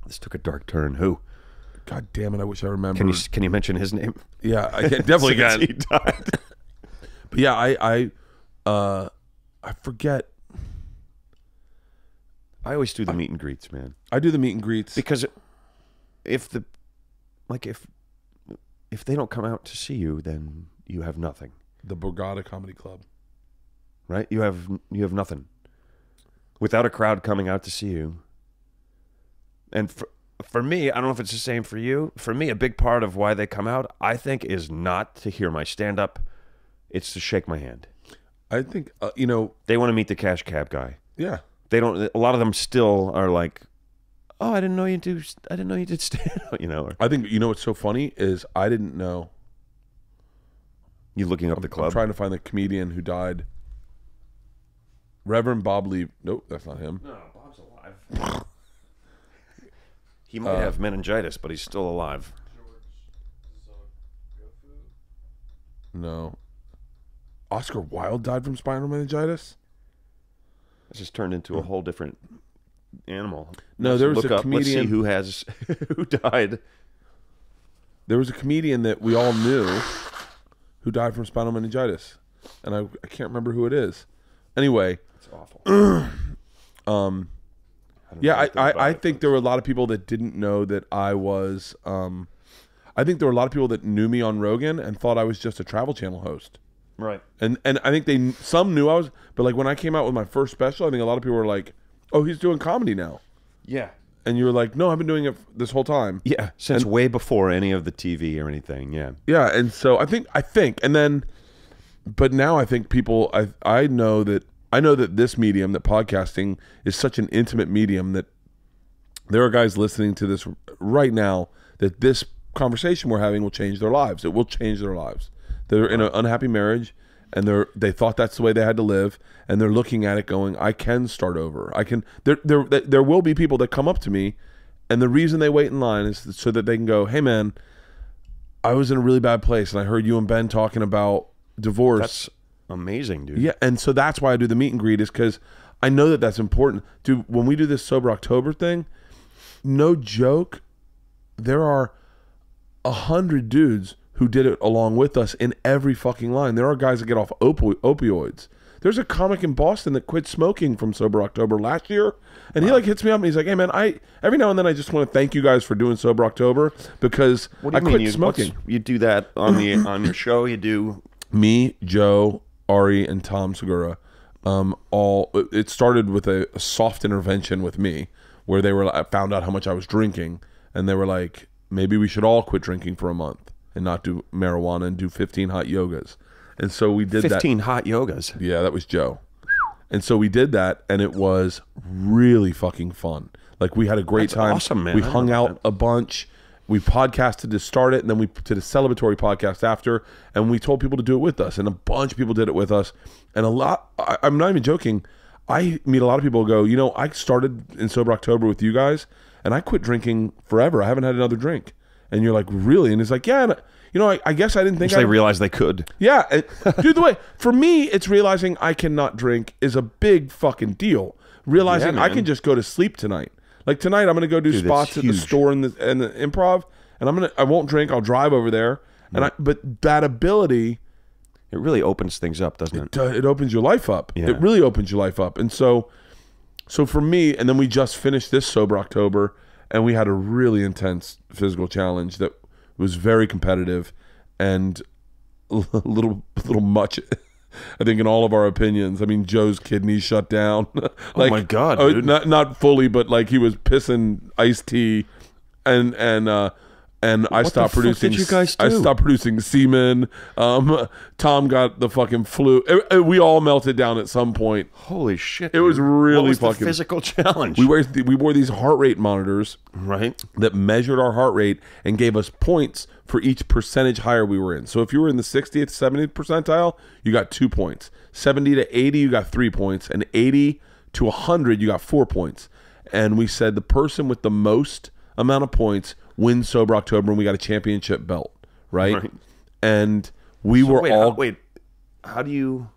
This took a dark turn. Who?
God damn it! I wish I remembered.
Can you mention his name?
Yeah, I definitely can.
He died.
But yeah, I forget.
I always do the meet and greets, man.
I do the meet and greets
because if they don't come out to see you, then you have nothing.
The Borgata Comedy Club,
right? You have nothing without a crowd coming out to see you. And for me, I don't know if it's the same for you. For me, a big part of why they come out, I think, is not to hear my stand-up. It's to shake my hand.
I think,
they want to meet the cash cab guy.
Yeah.
They don't. A lot of them still are like, oh, I didn't know you did stand-up,
I think, what's so funny is I didn't know.
You looking up the club?
I'm trying to find the comedian who died. Reverend Bob Lee. Nope, that's not him.
No, Bob's alive. He might have meningitis, but he's still alive.
No. Oscar Wilde died from spinal meningitis?
This just turned into a whole different animal.
No, there was a
Let's
comedian.
see who died.
There was a comedian that we all knew who died from spinal meningitis. And I can't remember who it is. Anyway.
It's awful.
Yeah, I think there were a lot of people that didn't know that I was. I think there were a lot of people that knew me on Rogan and thought I was just a Travel Channel host.
Right.
And I think some knew I was, but like when I came out with my first special, I think a lot of people were like, "Oh, he's doing comedy now."
Yeah.
And you were like, "No, I've been doing it this whole time."
Yeah, since way before any of the TV or anything. Yeah.
Yeah, and so I think, and then, but now I think people, I know that this medium, that podcasting, is such an intimate medium that there are guys listening to this right now that this conversation we're having will change their lives. It will change their lives. They're in an unhappy marriage, and they thought that's the way they had to live, and they're looking at it going, I can start over. I can. There will be people that come up to me, and the reason they wait in line is so that they can go, hey man, I was in a really bad place, and I heard you and Ben talking about divorce.
That's amazing, dude.
Yeah, and so that's why I do the meet and greet, is because I know that that's important. Dude, when we do this Sober October thing, no joke, there are 100 dudes who did it along with us in every fucking line. There are guys that get off opioids. There's a comic in Boston that quit smoking from Sober October last year, and he like hits me up and he's like, "Hey man, every now and then I just want to thank you guys for doing Sober October because I quit smoking."
You do that on your show? You do
me, Joe, Ari, and Tom Segura. It started with a soft intervention with me, where I found out how much I was drinking, and they were like, maybe we should all quit drinking for a month and not do marijuana and do 15 hot yogas. And so we did
15 hot yogas.
Yeah, that was Joe. And so we did that, and it was really fucking fun. Like, we had a great time.
Awesome, man.
We hung out a bunch. We podcasted to start it, and then we did a celebratory podcast after, and we told people to do it with us, and a bunch of people did it with us. And I'm not even joking, I meet a lot of people who go, I started in Sober October with you guys, and I quit drinking forever. I haven't had another drink. And you're like, really? And it's like, yeah. I guess I didn't think
they realized they could.
Yeah. Dude, for me, it's realizing I cannot drink is a big fucking deal. Realizing I can just go to sleep tonight. Like tonight, I'm going to go do spots at the store and the Improv, and I won't drink. I'll drive over there. But that ability,
it really opens things up, doesn't it?
It opens your life up.
Yeah.
It really opens your life up. And so for me, and then we just finished this Sober October, and we had a really intense physical challenge that was very competitive and a little much, I think, in all of our opinions. I mean, Joe's kidneys shut down.
Like, oh my God, dude.
Not fully, but like he was pissing iced tea, and I stopped producing.
Did you guys do?
I stopped producing semen. Tom got the fucking flu. We all melted down at some point.
Holy shit!
It was really
what was
fucking
the physical challenge.
We wore these heart rate monitors,
right,
that measured our heart rate and gave us points for each percentage higher we were in. So if you were in the 60th, 70th percentile, you got 2 points. 70 to 80, you got 3 points, and 80 to 100, you got 4 points. And we said the person with the most amount of points wins Sober October, and we got a championship belt, right? And we were all...
How do you...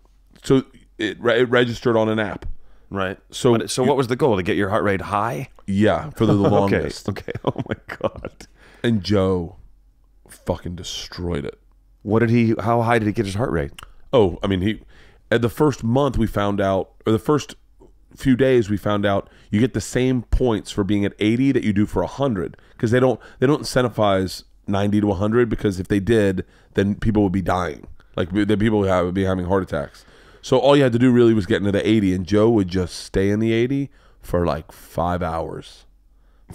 So it registered on an app.
Right. So what was the goal? To get your heart rate high?
Yeah, for the longest.
Okay. Oh my God.
And Joe fucking destroyed it.
How high did he get his heart rate?
Oh, I mean, at the first month we found out, or the first few days we found out, you get the same points for being at 80 that you do for 100, because they don't incentivize 90 to 100, because if they did, then people would be dying. Like, the people would be having heart attacks. So all you had to do really was get into the 80, and Joe would just stay in the 80 for like 5 hours.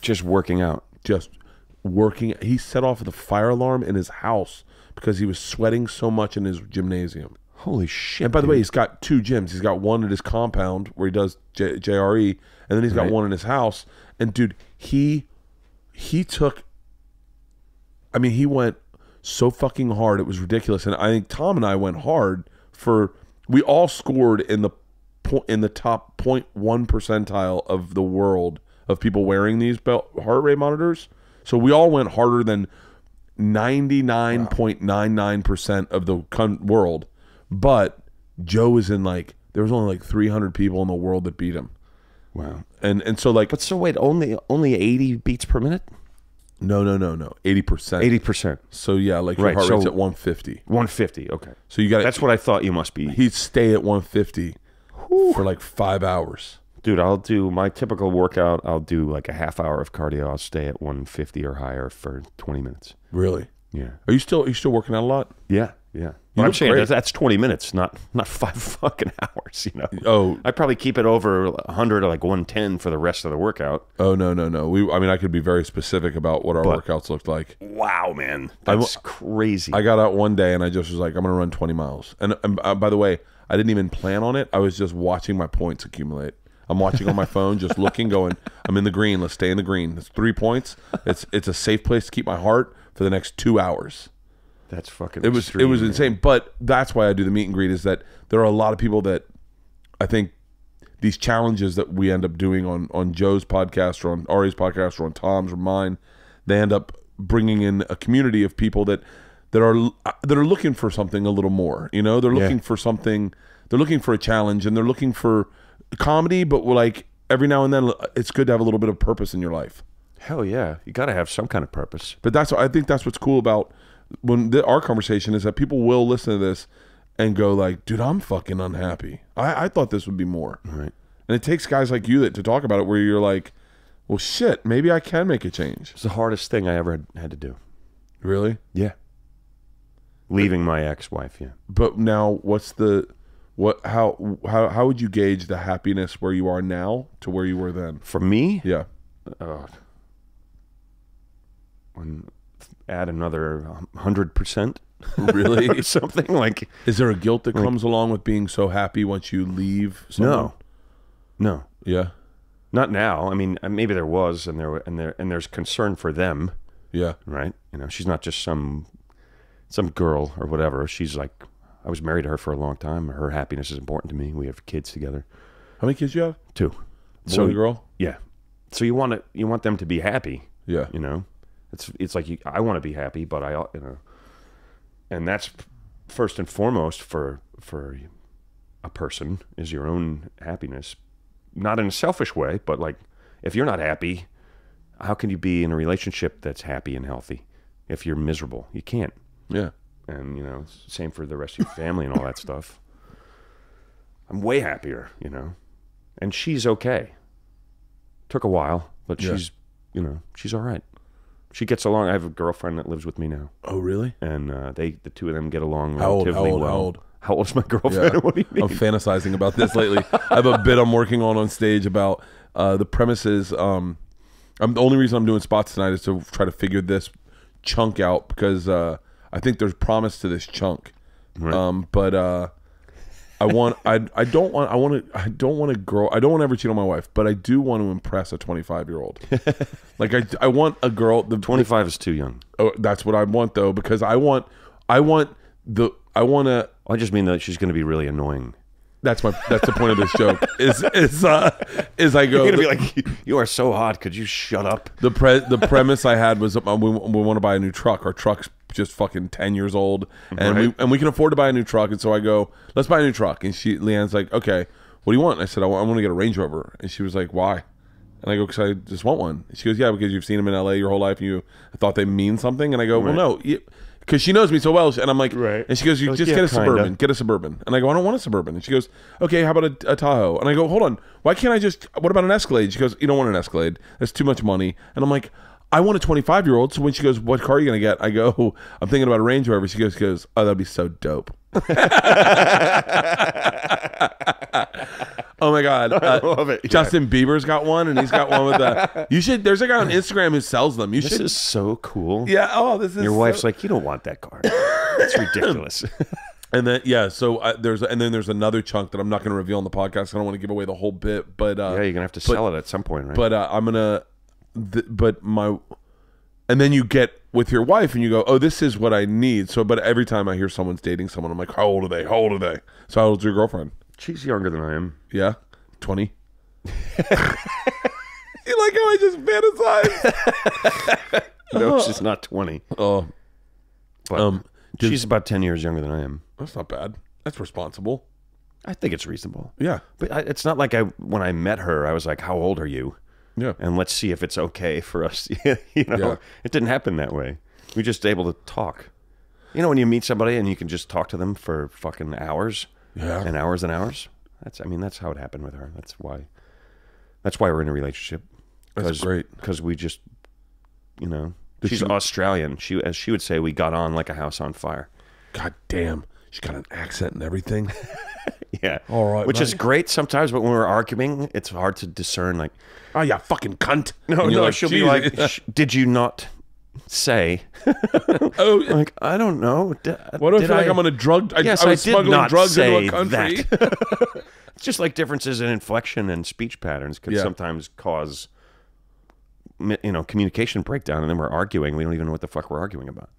Just working out.
Just working. He set off the fire alarm in his house because he was sweating so much in his gymnasium.
Holy shit.
And by the way, he's got 2 gyms. He's got one at his compound where he does JRE, and then he's got one in his house. And dude, he took, I mean, he went so fucking hard. It was ridiculous. And I think Tom and I went hard we all scored in the top 0.1 percentile of the world of people wearing these heart rate monitors. So we all went harder than 99.99% of the world. But Joe was in there was only 300 people in the world that beat him.
Wow.
And so
but so wait, only 80 beats per minute?
No. 80%.
80%.
So yeah, your heart rate's at 150.
150, okay.
So you got
That's what I thought you must be.
He'd stay at 150 for 5 hours.
Dude, I'll do my typical workout. I'll do a half hour of cardio. I'll stay at 150 or higher for 20 minutes.
Really?
Yeah.
Are you still working out a lot?
Yeah. But I'm saying that's 20 minutes, not 5 fucking hours,
Oh.
I probably keep it over 100 or 110 for the rest of the workout.
Oh, no. I could be very specific about what our workouts looked like.
Wow, man. That's crazy.
I got out one day and I just was like, I'm going to run 20 miles. And by the way, I didn't even plan on it. I was just watching my points accumulate. I'm watching on my phone, just looking, going, I'm in the green. Let's stay in the green. It's 3 points. It's a safe place to keep my heart for the next 2 hours.
That's fucking
It was insane. But that's why I do the meet and greet, is that there are a lot of people that I think these challenges that we end up doing on Joe's podcast or on Ari's podcast or on Tom's or mine, they end up bringing in a community of people that are looking for something a little more. You know, they're looking for something. They're looking for a challenge, and they're looking for comedy. But like every now and then, it's good to have a little bit of purpose in your life.
Hell yeah, you got to have some kind of purpose.
But I think that's what's cool about our conversation is that people will listen to this and go like, dude, I'm fucking unhappy. I thought this would be more.
Right.
And it takes guys like you to talk about it, where you're like, well, shit, maybe I can make a change.
It's the hardest thing I ever had to do.
Really?
Yeah. Leaving my ex-wife, yeah.
But now, how would you gauge the happiness where you are now to where you were then?
For me?
Yeah.
Add another 100%.
Really?
Or something like.
Is there a guilt that comes along with being so happy once you leave someone?
No.
Yeah.
Not now. I mean, maybe there was, and there's concern for them.
Yeah.
Right. You know, she's not just some girl or whatever. She's like, I was married to her for a long time. Her happiness is important to me. We have kids together.
How many kids you have?
2.
Boy and girl?
Yeah. So you want them to be happy.
Yeah.
You know, it's like I want to be happy, but and that's first and foremost for a person is your own happiness. Not in a selfish way, but like if you're not happy, how can you be in a relationship that's happy and healthy if you're miserable? You can't.
Yeah.
And, you know, same for the rest of your family and all that stuff. I'm way happier, you know. And she's okay. Took a while, but she's, you know, she's all right. She gets along. I have a girlfriend that lives with me now.
Oh, really?
And the two of them get along relatively well.
How old?
How old is my girlfriend?
Yeah.
What do you mean?
I'm fantasizing about this lately. I have a bit I'm working on stage about the premises. The only reason I'm doing spots tonight is to try to figure this chunk out because I think there's promise to this chunk. Right. But I don't want to ever cheat on my wife, but I do want to impress a 25-year-old. Like I want a girl.
25 is too young.
Oh, that's what I want though, because I
just mean that she's going to be really annoying.
That's the point of this joke. Is I go.
You're gonna be like, you are so hot. Could you shut up?
The premise I had was we want to buy a new truck. Our truck's just fucking 10 years old, and we can afford to buy a new truck. And so I go, let's buy a new truck. And Leanne's like, okay, what do you want? And I said, I want to get a Range Rover. And she was like, why? And I go, because I just want one. And she goes, yeah, because you've seen them in LA your whole life, and you thought they mean something. And I go, well, no. Because she knows me so well, and I'm like, right. And she goes, "You just get a Suburban, get a Suburban." And I go, "I don't want a Suburban." And she goes, "Okay, how about a Tahoe?" And I go, "Hold on, why can't I just? What about an Escalade?" She goes, "You don't want an Escalade. That's too much money." And I'm like, "I want a 25-year-old." So when she goes, "What car are you gonna get?" I go, "I'm thinking about a Range Rover." She goes, "Oh, that'd be so dope." Oh my God!
I love it.
Justin Bieber's got one, and he's got one with a. You should. There's a guy on Instagram who sells them.
This is so cool.
Yeah. Oh, this is.
Your wife's like, you don't want that car. It's ridiculous.
And then so there's another chunk that I'm not going to reveal on the podcast. I don't want to give away the whole bit, but
yeah, you're gonna have to sell it at some point, right?
But and then you get with your wife and you go, oh, this is what I need. So, but every time I hear someone's dating someone, I'm like, how old are they? How old are they? So how old's your girlfriend?
She's younger than I am.
Yeah, 20. You like how I just fantasized?
No, she's not 20.
Oh,
but she's about 10 years younger than I am.
That's not bad. That's responsible.
I think it's reasonable.
Yeah,
but it's not like when I met her, I was like, "How old are you?"
Yeah,
and let's see if it's okay for us. You know, yeah. It didn't happen that way. We just able to talk. You know, when you meet somebody and you can just talk to them for fucking hours, and hours and hours. That's how it happened with her. That's why we're in a relationship.
That's great
because we just, you know, she's Australian. As she would say, we got on like a house on fire.
God damn, she got an accent and everything.
Yeah.
All right.
Which is great sometimes, but when we're arguing, it's hard to discern. Like,
oh yeah, fucking cunt.
No, like, she'll be like, did you not say?
Oh,
like, I don't know.
What if I'm on a drug?
Yes,
I was smuggling
not
drugs
say
into a country.
That. It's just like differences in inflection and speech patterns could sometimes cause, you know, communication breakdown, and then we're arguing. We don't even know what the fuck we're arguing about.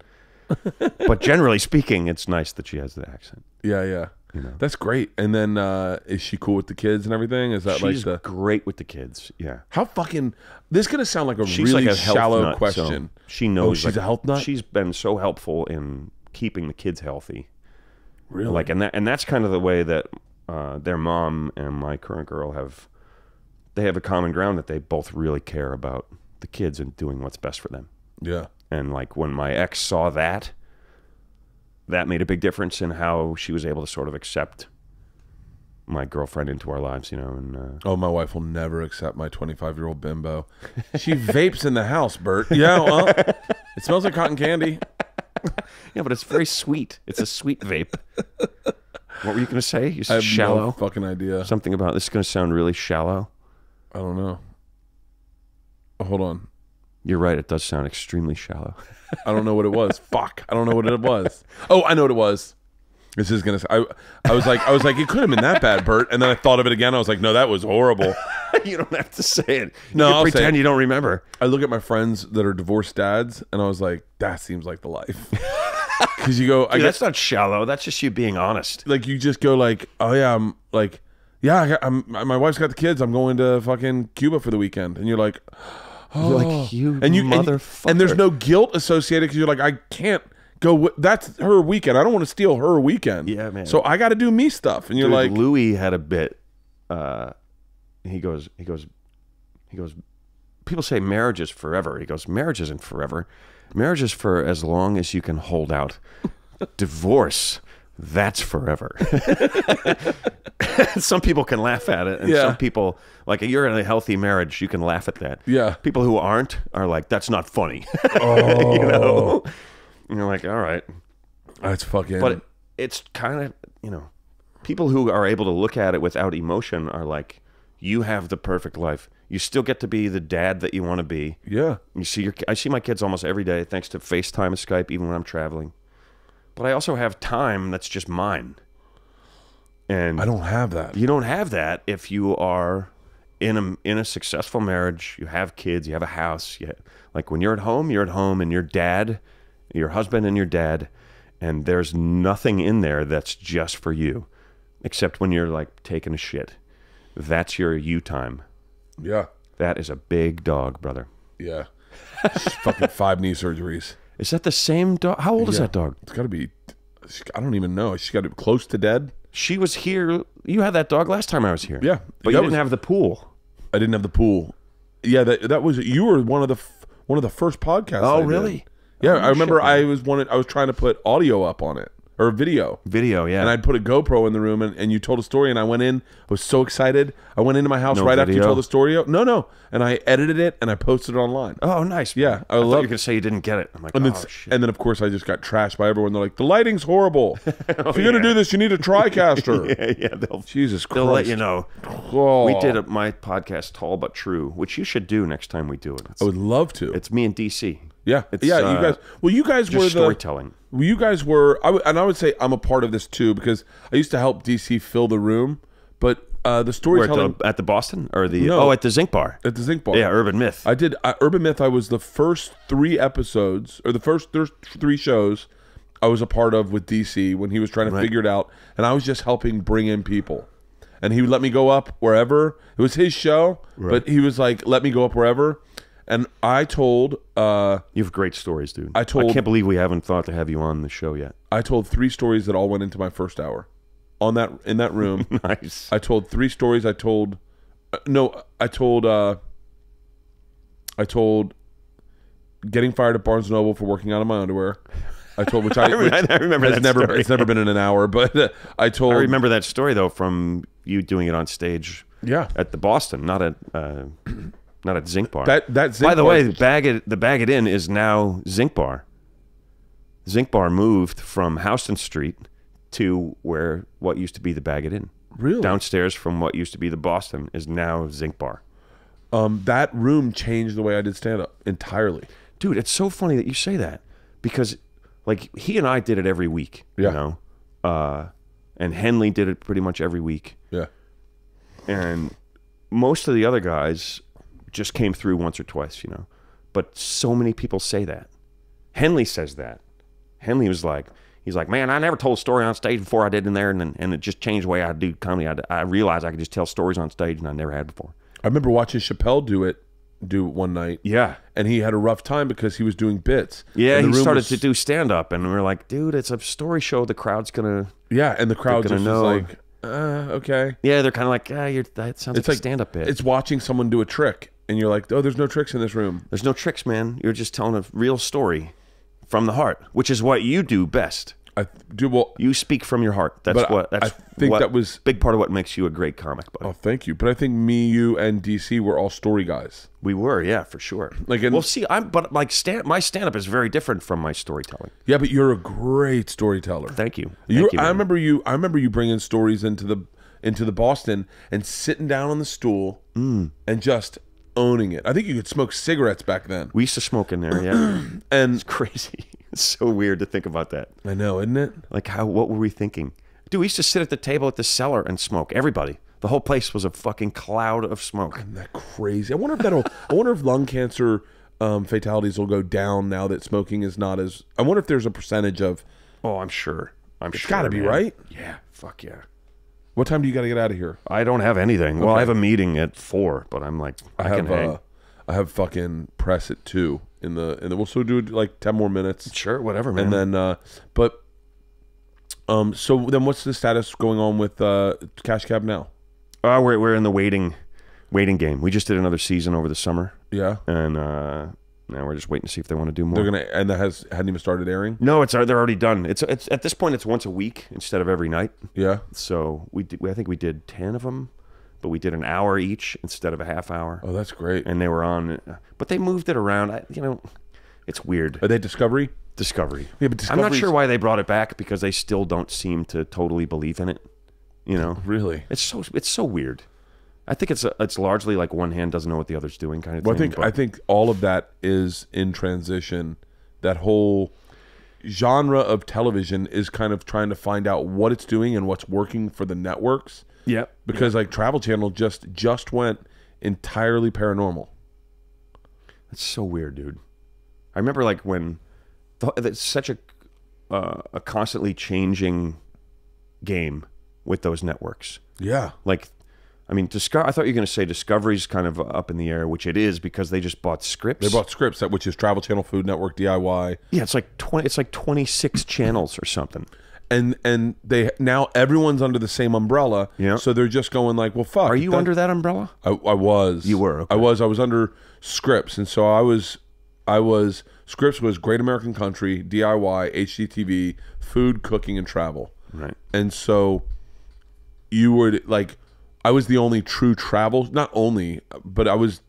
But generally speaking, it's nice that she has the accent.
Yeah, yeah.
You know,
That's great. And then is she cool with the kids and everything? Is that
she's
like
great with the kids. Yeah.
how fucking? This is gonna sound like a
She's
really
like a health
shallow
nut,
question.
so she knows.
She's a health nut.
She's been so helpful in keeping the kids healthy.
Really?
Like, and that's kind of the way that their mom and my current girl have a common ground, that they both really care about the kids and doing what's best for them.
Yeah.
And like when my ex saw that made a big difference in how she was able to sort of accept my girlfriend into our lives, you know. And
Oh, my wife will never accept my 25-year-old bimbo. She vapes in the house, Bert. Yeah, well, it smells like cotton candy.
yeah, but it's very sweet. It's a sweet vape. What were you going to say? You
I
said
have
shallow.
no fucking idea.
Something about this is going to sound really shallow.
I don't know. Oh, hold on.
You're right. It does sound extremely shallow.
I don't know what it was. Fuck. I don't know what it was. Oh, I know what it was. This is gonna. I was like, it couldn't have been that bad, Bert. And then I thought of it again. I was like, no, that was horrible.
You don't have to say it.
No,
You
I'll say
pretend
it.
you don't remember.
I look at my friends that are divorced dads, and I was like, that seems like the life. Because you go, I
Dude,
guess,
that's not shallow. That's just you being honest.
like you just go like, oh yeah, I'm like, yeah, my wife's got the kids. I'm going to fucking Cuba for the weekend, and you're like, oh,
You're like, you
and
motherfucker.
and there's no guilt associated because you're like, I can't go. That's her weekend. I don't want to steal her weekend.
Yeah, man.
So I got to do me stuff, and you're
Dude,
like,
Louis had a bit. He goes. People say marriage is forever. He goes, marriage isn't forever. Marriage is for as long as you can hold out. Divorce, that's forever. Some people can laugh at it, and
Yeah.
some people, like, you're in a healthy marriage, you can laugh at that.
Yeah.
People who aren't are like, that's not funny.
oh,
You know? And you're like, all right.
that's fucking.
But it's kind of, you know, people who are able to look at it without emotion are like, you have the perfect life. You still get to be the dad that you want to be.
yeah.
You see I see my kids almost every day, thanks to FaceTime and Skype, even when I'm traveling. But I also have time that's just mine. And
I don't have that.
you don't have that if you are in a successful marriage. You have kids, you have a house. Like when you're at home, and your dad, your husband and your dad, and there's nothing in there that's just for you, except when you're like taking a shit. That's your you time.
Yeah.
That is a big dog, brother.
Yeah. Fucking 5 knee surgeries.
Is that the same dog? How old is
Yeah.
that dog?
It's got to be. I don't even know. She's got to be close to dead.
She was here. You had that dog last time I was here.
Yeah.
But
That
you didn't
was-
have the pool.
I didn't have the pool. Yeah, that was you were one of the first podcasts.
Oh,
I did.
really?
Yeah,
Oh,
I remember
shit, man.
I was trying to put audio up on it or video.
Video, yeah.
And I'd put a GoPro in the room, and you told a story, and I went in. I was so excited. I went into my house
No
right after you
video?
told the story. No, and I edited it and I posted it online.
Oh, nice.
Yeah,
I thought you were going to say you didn't get it. I'm like,
And then,
oh, shit.
and then, of course, I just got trashed by everyone. They're like, "The lighting's horrible. If you're gonna do this, you need a TriCaster."
yeah, they'll
Jesus Christ!
they'll let you know.
Oh,
We did my podcast, Tall But True, which you should do next time we do it.
I would love to.
It's me and DC.
Yeah,
It's,
yeah. You guys. Well, you guys
Just
were
storytelling.
Well, you guys were. And I would say I'm a part of this too because I used to help DC fill the room, but the
Where,
storytelling
at the Boston? Or the
No.
at the Zinc Bar.
at the Zinc Bar.
Yeah, Urban Myth.
I did Urban Myth. I was the first 3 episodes or the first 3 shows I was a part of with DC when he was trying to
Right.
figure it out, and I was just helping bring in people. And he would let me go up wherever. It was his show, but he was like, "Let me go up wherever." And I told
You have great stories, dude.
I told-
I can't believe we haven't thought to have you on the show yet.
I told 3 stories that all went into my first hour in that room.
Nice.
I told 3 stories. I told getting fired at Barnes & Noble for working out of my underwear. I told which I
remember
has
that
never
story.
it's never been in an hour, but I told
I remember that story though from you doing it on stage.
Yeah.
At the Boston, not at Zinc Bar.
that Zinc
By the
Bar-
way, the Bag It In is now Zinc Bar. Zinc Bar moved from Houston Street to where what used to be the Bag It In.
Really?
Downstairs from what used to be the Boston is now Zinc Bar.
that room changed the way I did stand up entirely.
Dude, it's so funny that you say that because like he and I did it every week,
Yeah.
you know, and Henley did it pretty much every week,
Yeah.
and most of the other guys just came through once or twice, you know. But so many people say that. Henley says that. Henley was like, he's like, man, I never told a story on stage before I did in there, and it just changed the way I do comedy. I realized I could just tell stories on stage, and I never had before.
I remember watching Chappelle do it one night.
Yeah.
And he had a rough time because he was doing bits.
Yeah,
and
he started to do stand-up, and we were like, dude, it's a story show. The crowd's going to...
Yeah, and the crowd just
know.
was like, okay.
Yeah, they're kind of like, that sounds like a stand-up bit.
It's watching someone do a trick, and you're like, oh, there's no tricks in this room.
There's no tricks, man. You're just telling a real story from the heart, which is what you do best.
I do well.
You speak from your heart. That's
I think that was
big part of what makes you a great comic. Buddy.
Oh, thank you. But I think me, you, and DC were all story guys.
We were, yeah, for sure. Well, see, my stand-up is very different from my storytelling.
Yeah, but you're a great storyteller.
Thank you.
I remember you bringing stories into the Boston and sitting down on the stool and just owning it. I think you could smoke cigarettes back then.
We used to smoke in there, yeah.
And
it's crazy. It's so weird to think about that.
I know, isn't it?
Like, what were we thinking? Dude, we used to sit at the table at the cellar and smoke. Everybody. The whole place was a fucking cloud of smoke.
Isn't that crazy? I wonder if lung cancer fatalities will go down now that smoking is not as... I wonder if there's a percentage of...
Oh, I'm sure.
It's got to be, right?
Yeah, fuck yeah.
What time do you got to get out of here?
I don't have anything. Okay. Well, I have a meeting at 4, but I'm like, I can hang.
I have fucking press at 2 in the we'll still do like 10 more minutes.
Sure, whatever, man.
And then so then what's the status going on with Cash Cab now?
We're in the waiting game. We just did another season over the summer.
Yeah.
And now we're just waiting to see if they want to do more.
They're gonna, and that hadn't even started airing?
No, they're already done. It's at this point it's once a week instead of every night.
Yeah.
So I think we did 10 of them. But we did an hour each instead of a half hour.
Oh, that's great.
And they were on, but they moved it around. It's weird.
Are they Discovery?
Discovery.
Yeah, but
I'm not sure why they brought it back because they still don't seem to totally believe in it.
Really?
It's so weird. I think it's largely like one hand doesn't know what the other's doing kind of
well,
thing.
I think all of that is in transition. That whole genre of television is kind of trying to find out what it's doing and what's working for the networks.
Yeah,
because like Travel Channel just went entirely paranormal.
That's so weird, dude. I remember like when it's such a constantly changing game with those networks.
Yeah,
like I mean, I thought you were going to say Discovery's kind of up in the air, which it is because they just bought Scripps.
They bought Scripps, which is Travel Channel, Food Network, DIY.
Yeah, it's like 26 channels or something.
And they now everyone's under the same umbrella.
Yeah.
So they're just going like, well, fuck.
Are you under that umbrella?
I was.
You were. Okay.
I was under Scripps, and so I was. Scripps was Great American Country, DIY, HGTV, food, cooking, and travel.
Right.
And so you were like, I was the only true travel. Not only, but I think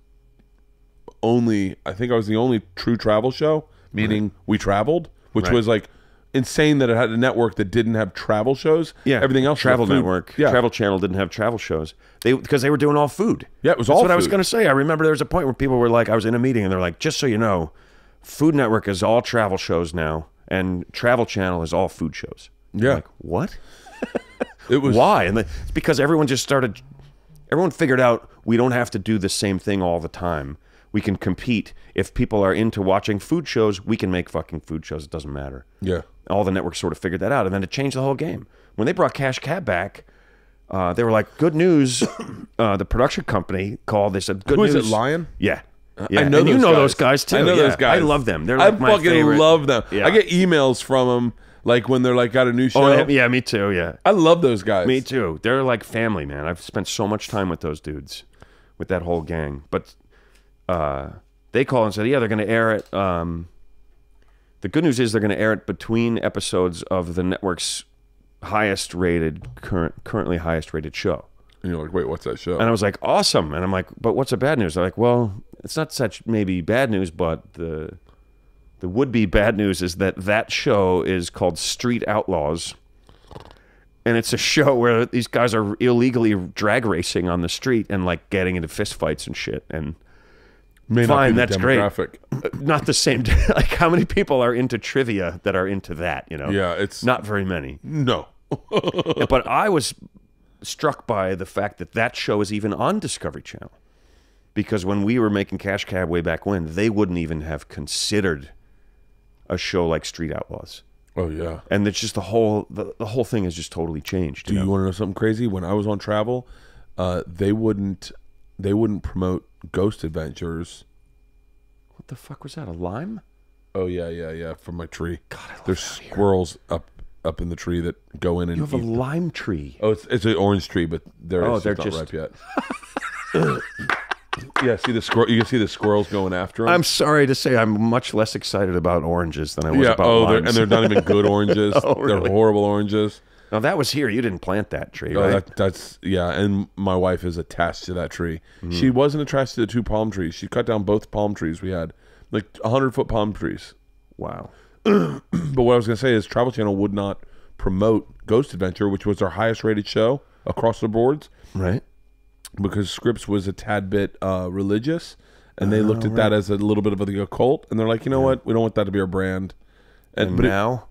I was the only true travel show. Meaning we traveled, which was like. Insane that it had a network that didn't have travel shows.
Yeah,
everything else.
Travel Network,
yeah.
Travel Channel didn't have travel shows. Because they were doing all food.
Yeah, it was
That's
all
what
food.
I was going to say. I remember there was a point where people were like, I was in a meeting and they're like, just so you know, Food Network is all travel shows now, and Travel Channel is all food shows.
Yeah.
I'm like, what?
It was
why? And it's because everyone figured out we don't have to do the same thing all the time. We can compete. If people are into watching food shows, we can make fucking food shows. It doesn't matter.
Yeah.
All the networks sort of figured that out, and then it changed the whole game. When they brought Cash Cab back, they were like, good news. The production company called. They said, good news.
Who is it, Lion?
Yeah.
I know
and you know those guys too.
I know those guys.
I love them. They're like my
fucking
favorite.
love them.
Yeah.
I get emails from them like when they're like got a new show.
Oh, yeah, me too. Yeah.
I love those guys.
Me too. They're like family, man. I've spent so much time with those dudes, with that whole gang. But they call and said, yeah, they're going to air it. The good news is they're going to air it between episodes of the network's currently highest rated show.
And you're like, wait, what's that show?
And I was like, awesome. And I'm like, but what's the bad news? They're like, well, it's not such maybe bad news, but the would-be bad news is that show is called Street Outlaws. And it's a show where these guys are illegally drag racing on the street and like getting into fistfights and shit. And fine, that's great. Not the same. Like, how many people are into trivia that are into that? You know?
Yeah, it's
not very many.
No.
But I was struck by the fact that show is even on Discovery Channel, because when we were making Cash Cab way back when, they wouldn't even have considered a show like Street Outlaws.
Oh yeah.
And it's just the whole thing has just totally changed.
Do you want to know something crazy? When I was on travel, they wouldn't promote Ghost Adventures.
What the fuck was that? A lime?
Oh yeah, from my tree. God, there's squirrels up in the tree that go in and
you have a lime tree.
Oh, it's an orange tree, but they're not ripe yet. Yeah, see the squirrel. You can see the squirrels going after them.
I'm sorry to say, I'm much less excited about oranges than I was about limes.
And they're not even good oranges.
Really?
They're horrible oranges.
Now that was here. You didn't plant that tree,
Oh,
right?
that's and my wife is attached to that tree. She wasn't attached to the 2 palm trees. She cut down both palm trees we had, like 100-foot palm trees.
Wow.
But what I was going to say is Travel Channel would not promote Ghost Adventure, which was our highest rated show across the boards.
Right.
Because Scripps was a tad bit religious, and they looked at that as a little bit of the occult, and they're like, you know what, we don't want that to be our brand.
And now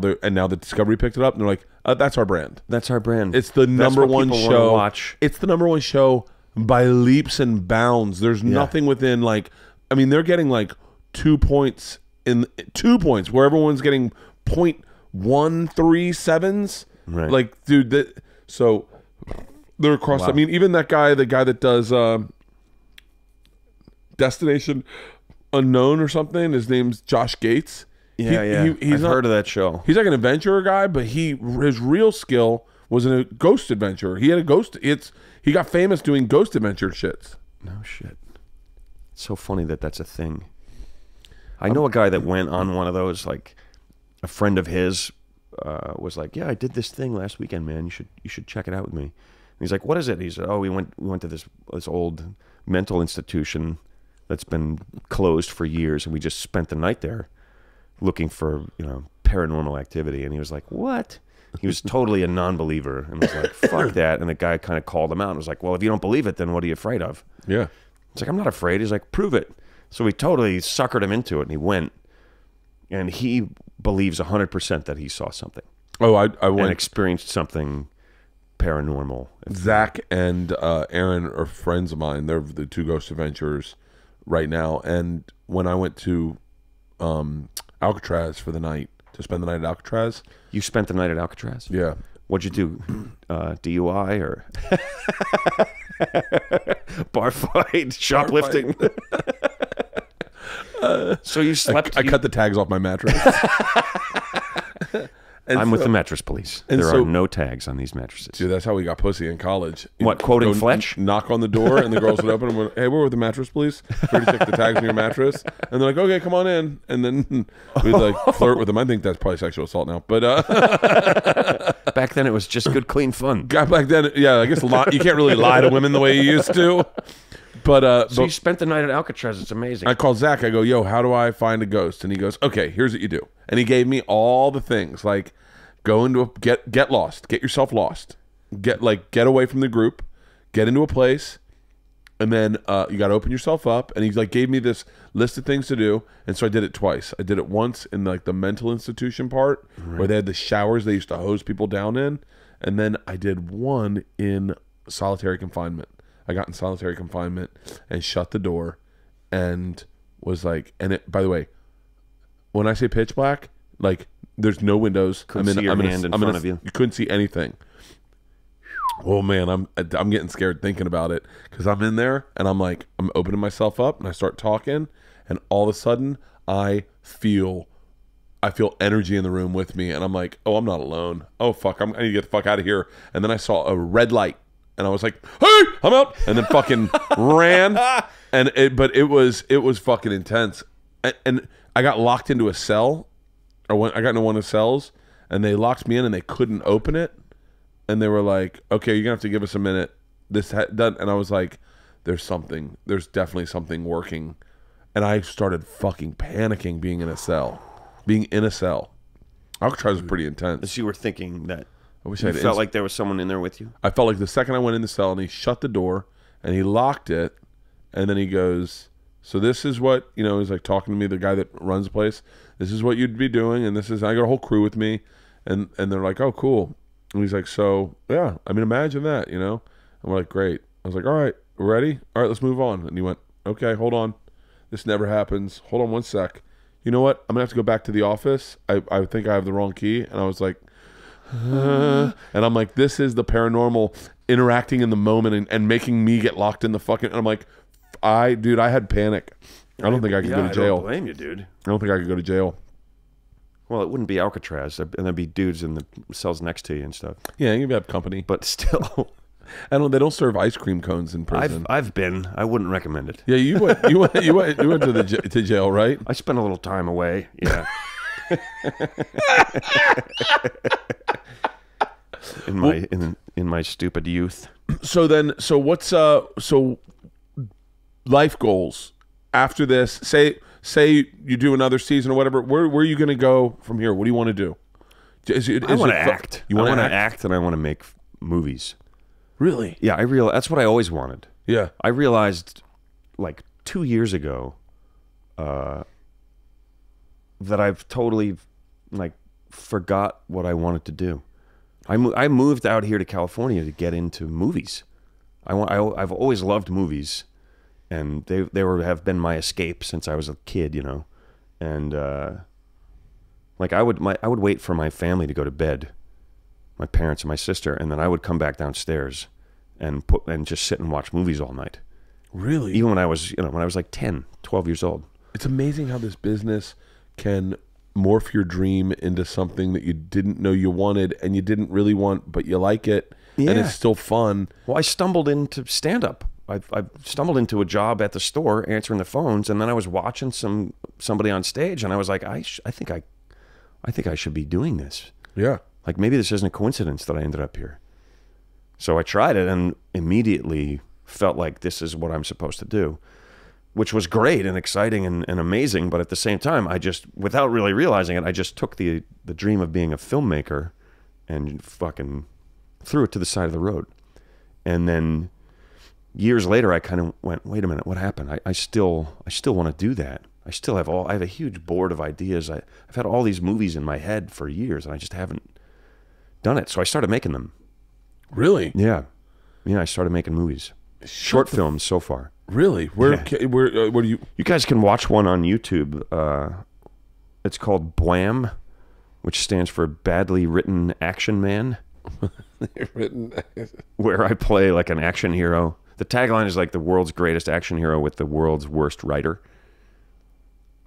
the Discovery picked it up, and they're like, that's our brand.
That's our brand.
It's the number one show.
Watch.
It's the number one show by leaps and bounds. There's nothing within they're getting like 2 points where everyone's getting 0.137s.
Right.
Like, dude, so. They're across. Wow. I mean, even the guy that does Destination Unknown or something. His name's Josh Gates.
Yeah. I've heard of that show.
He's like an adventurer guy, but his real skill was in a ghost adventure. He had a ghost. He got famous doing ghost adventure shits.
No shit. It's so funny that's a thing. I know a guy that went on one of those. Like a friend of his was like, "Yeah, I did this thing last weekend, man. You should check it out with me." He's like, "What is it?" He said, "Oh, we went to this old mental institution that's been closed for years, and we just spent the night there looking for, paranormal activity." And he was like, "What?" He was totally a non-believer and was like, "Fuck that." And the guy kind of called him out and was like, "Well, if you don't believe it, then what are you afraid of?"
Yeah.
It's like, "I'm not afraid." He's like, "Prove it." So we totally suckered him into it, and he went. And he believes 100% that he saw something.
Oh, I went
and experienced something paranormal.
Zach and Aaron are friends of mine. They're the 2 ghost adventurers right now. And when I went to Alcatraz for the night, to spend the night at Alcatraz.
You spent the night at Alcatraz?
Yeah.
What'd you do? DUI or bar fight, shoplifting? So you slept?
I cut the tags off my mattress.
I'm with the mattress police. There are no tags on these mattresses.
Dude, that's how we got pussy in college.
What, quoting Fletch?
Knock on the door, and the girls would open and went, "Hey, we're with the mattress police. Here to check the tags on your mattress." And they're like, "Okay, come on in." And then we'd like flirt with them. I think that's probably sexual assault now. But
back then it was just good, clean fun.
Back then, yeah, I guess you can't really lie to women the way you used to. But
so you spent the night at Alcatraz. It's amazing.
I called Zach. I go, "Yo, how do I find a ghost?" And he goes, "Okay, here's what you do." And he gave me all the things, like go into get lost, get yourself lost, get away from the group, get into a place, and then you got to open yourself up. And he gave me this list of things to do, and so I did it twice. I did it once in the mental institution part where they had the showers they used to hose people down in, and then I did one in solitary confinement. I got in solitary confinement and shut the door and was like, and it, by the way, when I say pitch black, there's no windows.
Couldn't see your hand in front of you.
You couldn't see anything. Oh man, I'm getting scared thinking about it because I'm in there and I'm opening myself up and I start talking and all of a sudden I feel energy in the room with me and I'm like, oh, I'm not alone. Oh fuck, I need to get the fuck out of here. And then I saw a red light. And I was like, "Hey, I'm out!" And then fucking ran, but it was fucking intense. And I got locked into a cell, I got into one of the cells, and they locked me in, and they couldn't open it. And they were like, "Okay, you're gonna have to give us a minute." And I was like, "There's definitely something working." And I started fucking panicking, being in a cell. Alcatraz was pretty intense.
So you were thinking that.
I wish
you felt like there was someone in there with you?
I felt like the second I went in the cell and he shut the door and he locked it and then he goes, "So this is what," he's like talking to me, the guy that runs the place, "This is what you'd be doing." And I got a whole crew with me and they're like, "Oh, cool." And he's like, "So, yeah, I mean, imagine that, And we're like, "Great." I was like, "All right, ready? All right, let's move on." And he went, "Okay, hold on. This never happens. Hold on one sec. you know what? I'm gonna have to go back to the office. I think I have the wrong key. And I was like, and I'm like, this is the paranormal interacting in the moment and making me get locked in the fucking. And I'm like, I had panic. I don't think I could go to jail.
I don't blame you, dude.
I don't think I could go to jail.
Well, it wouldn't be Alcatraz, and there'd be dudes in the cells next to you and stuff.
Yeah, you'd have company.
But still,
they don't serve ice cream cones in prison.
I've been. I wouldn't recommend it.
Yeah, you went to jail, right?
I spent a little time away. Yeah. in my stupid youth.
So what's life goals after this? Say you do another season or whatever. Where are you going to go from here? What do you want to do?
I want to act.
You want to
act, and I want to make movies.
Really?
Yeah, that's what I always wanted.
Yeah.
I realized like 2 years ago that I've totally like forgot what I wanted to do. I moved out here to California to get into movies. I've always loved movies, and they have been my escape since I was a kid, you know. And like I would wait for my family to go to bed, my parents and my sister, and then I would come back downstairs and just sit and watch movies all night.
Really?
Even when I was like 10, 12 years old.
It's amazing how this business can morph your dream into something that you didn't know you wanted and you didn't really want, but you like it, and it's still fun.
Well, I stumbled into stand-up. I stumbled into a job at the store answering the phones, and then I was watching somebody on stage, and I was like, I think I should be doing this.
Yeah.
Like maybe this isn't a coincidence that I ended up here. So I tried it and immediately felt like this is what I'm supposed to do, which was great and exciting and amazing. But at the same time, I just, without really realizing it, I just took the dream of being a filmmaker and fucking threw it to the side of the road. And then years later, I kind of went, wait a minute, what happened? I still want to do that. I have a huge board of ideas. I've had all these movies in my head for years, and I just haven't done it. So I started making them.
Really?
Yeah. I started making movies. Short films so far.
Really? Where do you...
You guys can watch one on YouTube. It's called BWAM, which stands for Badly Written Action Man. Where I play like an action hero. The tagline is like the world's greatest action hero with the world's worst writer.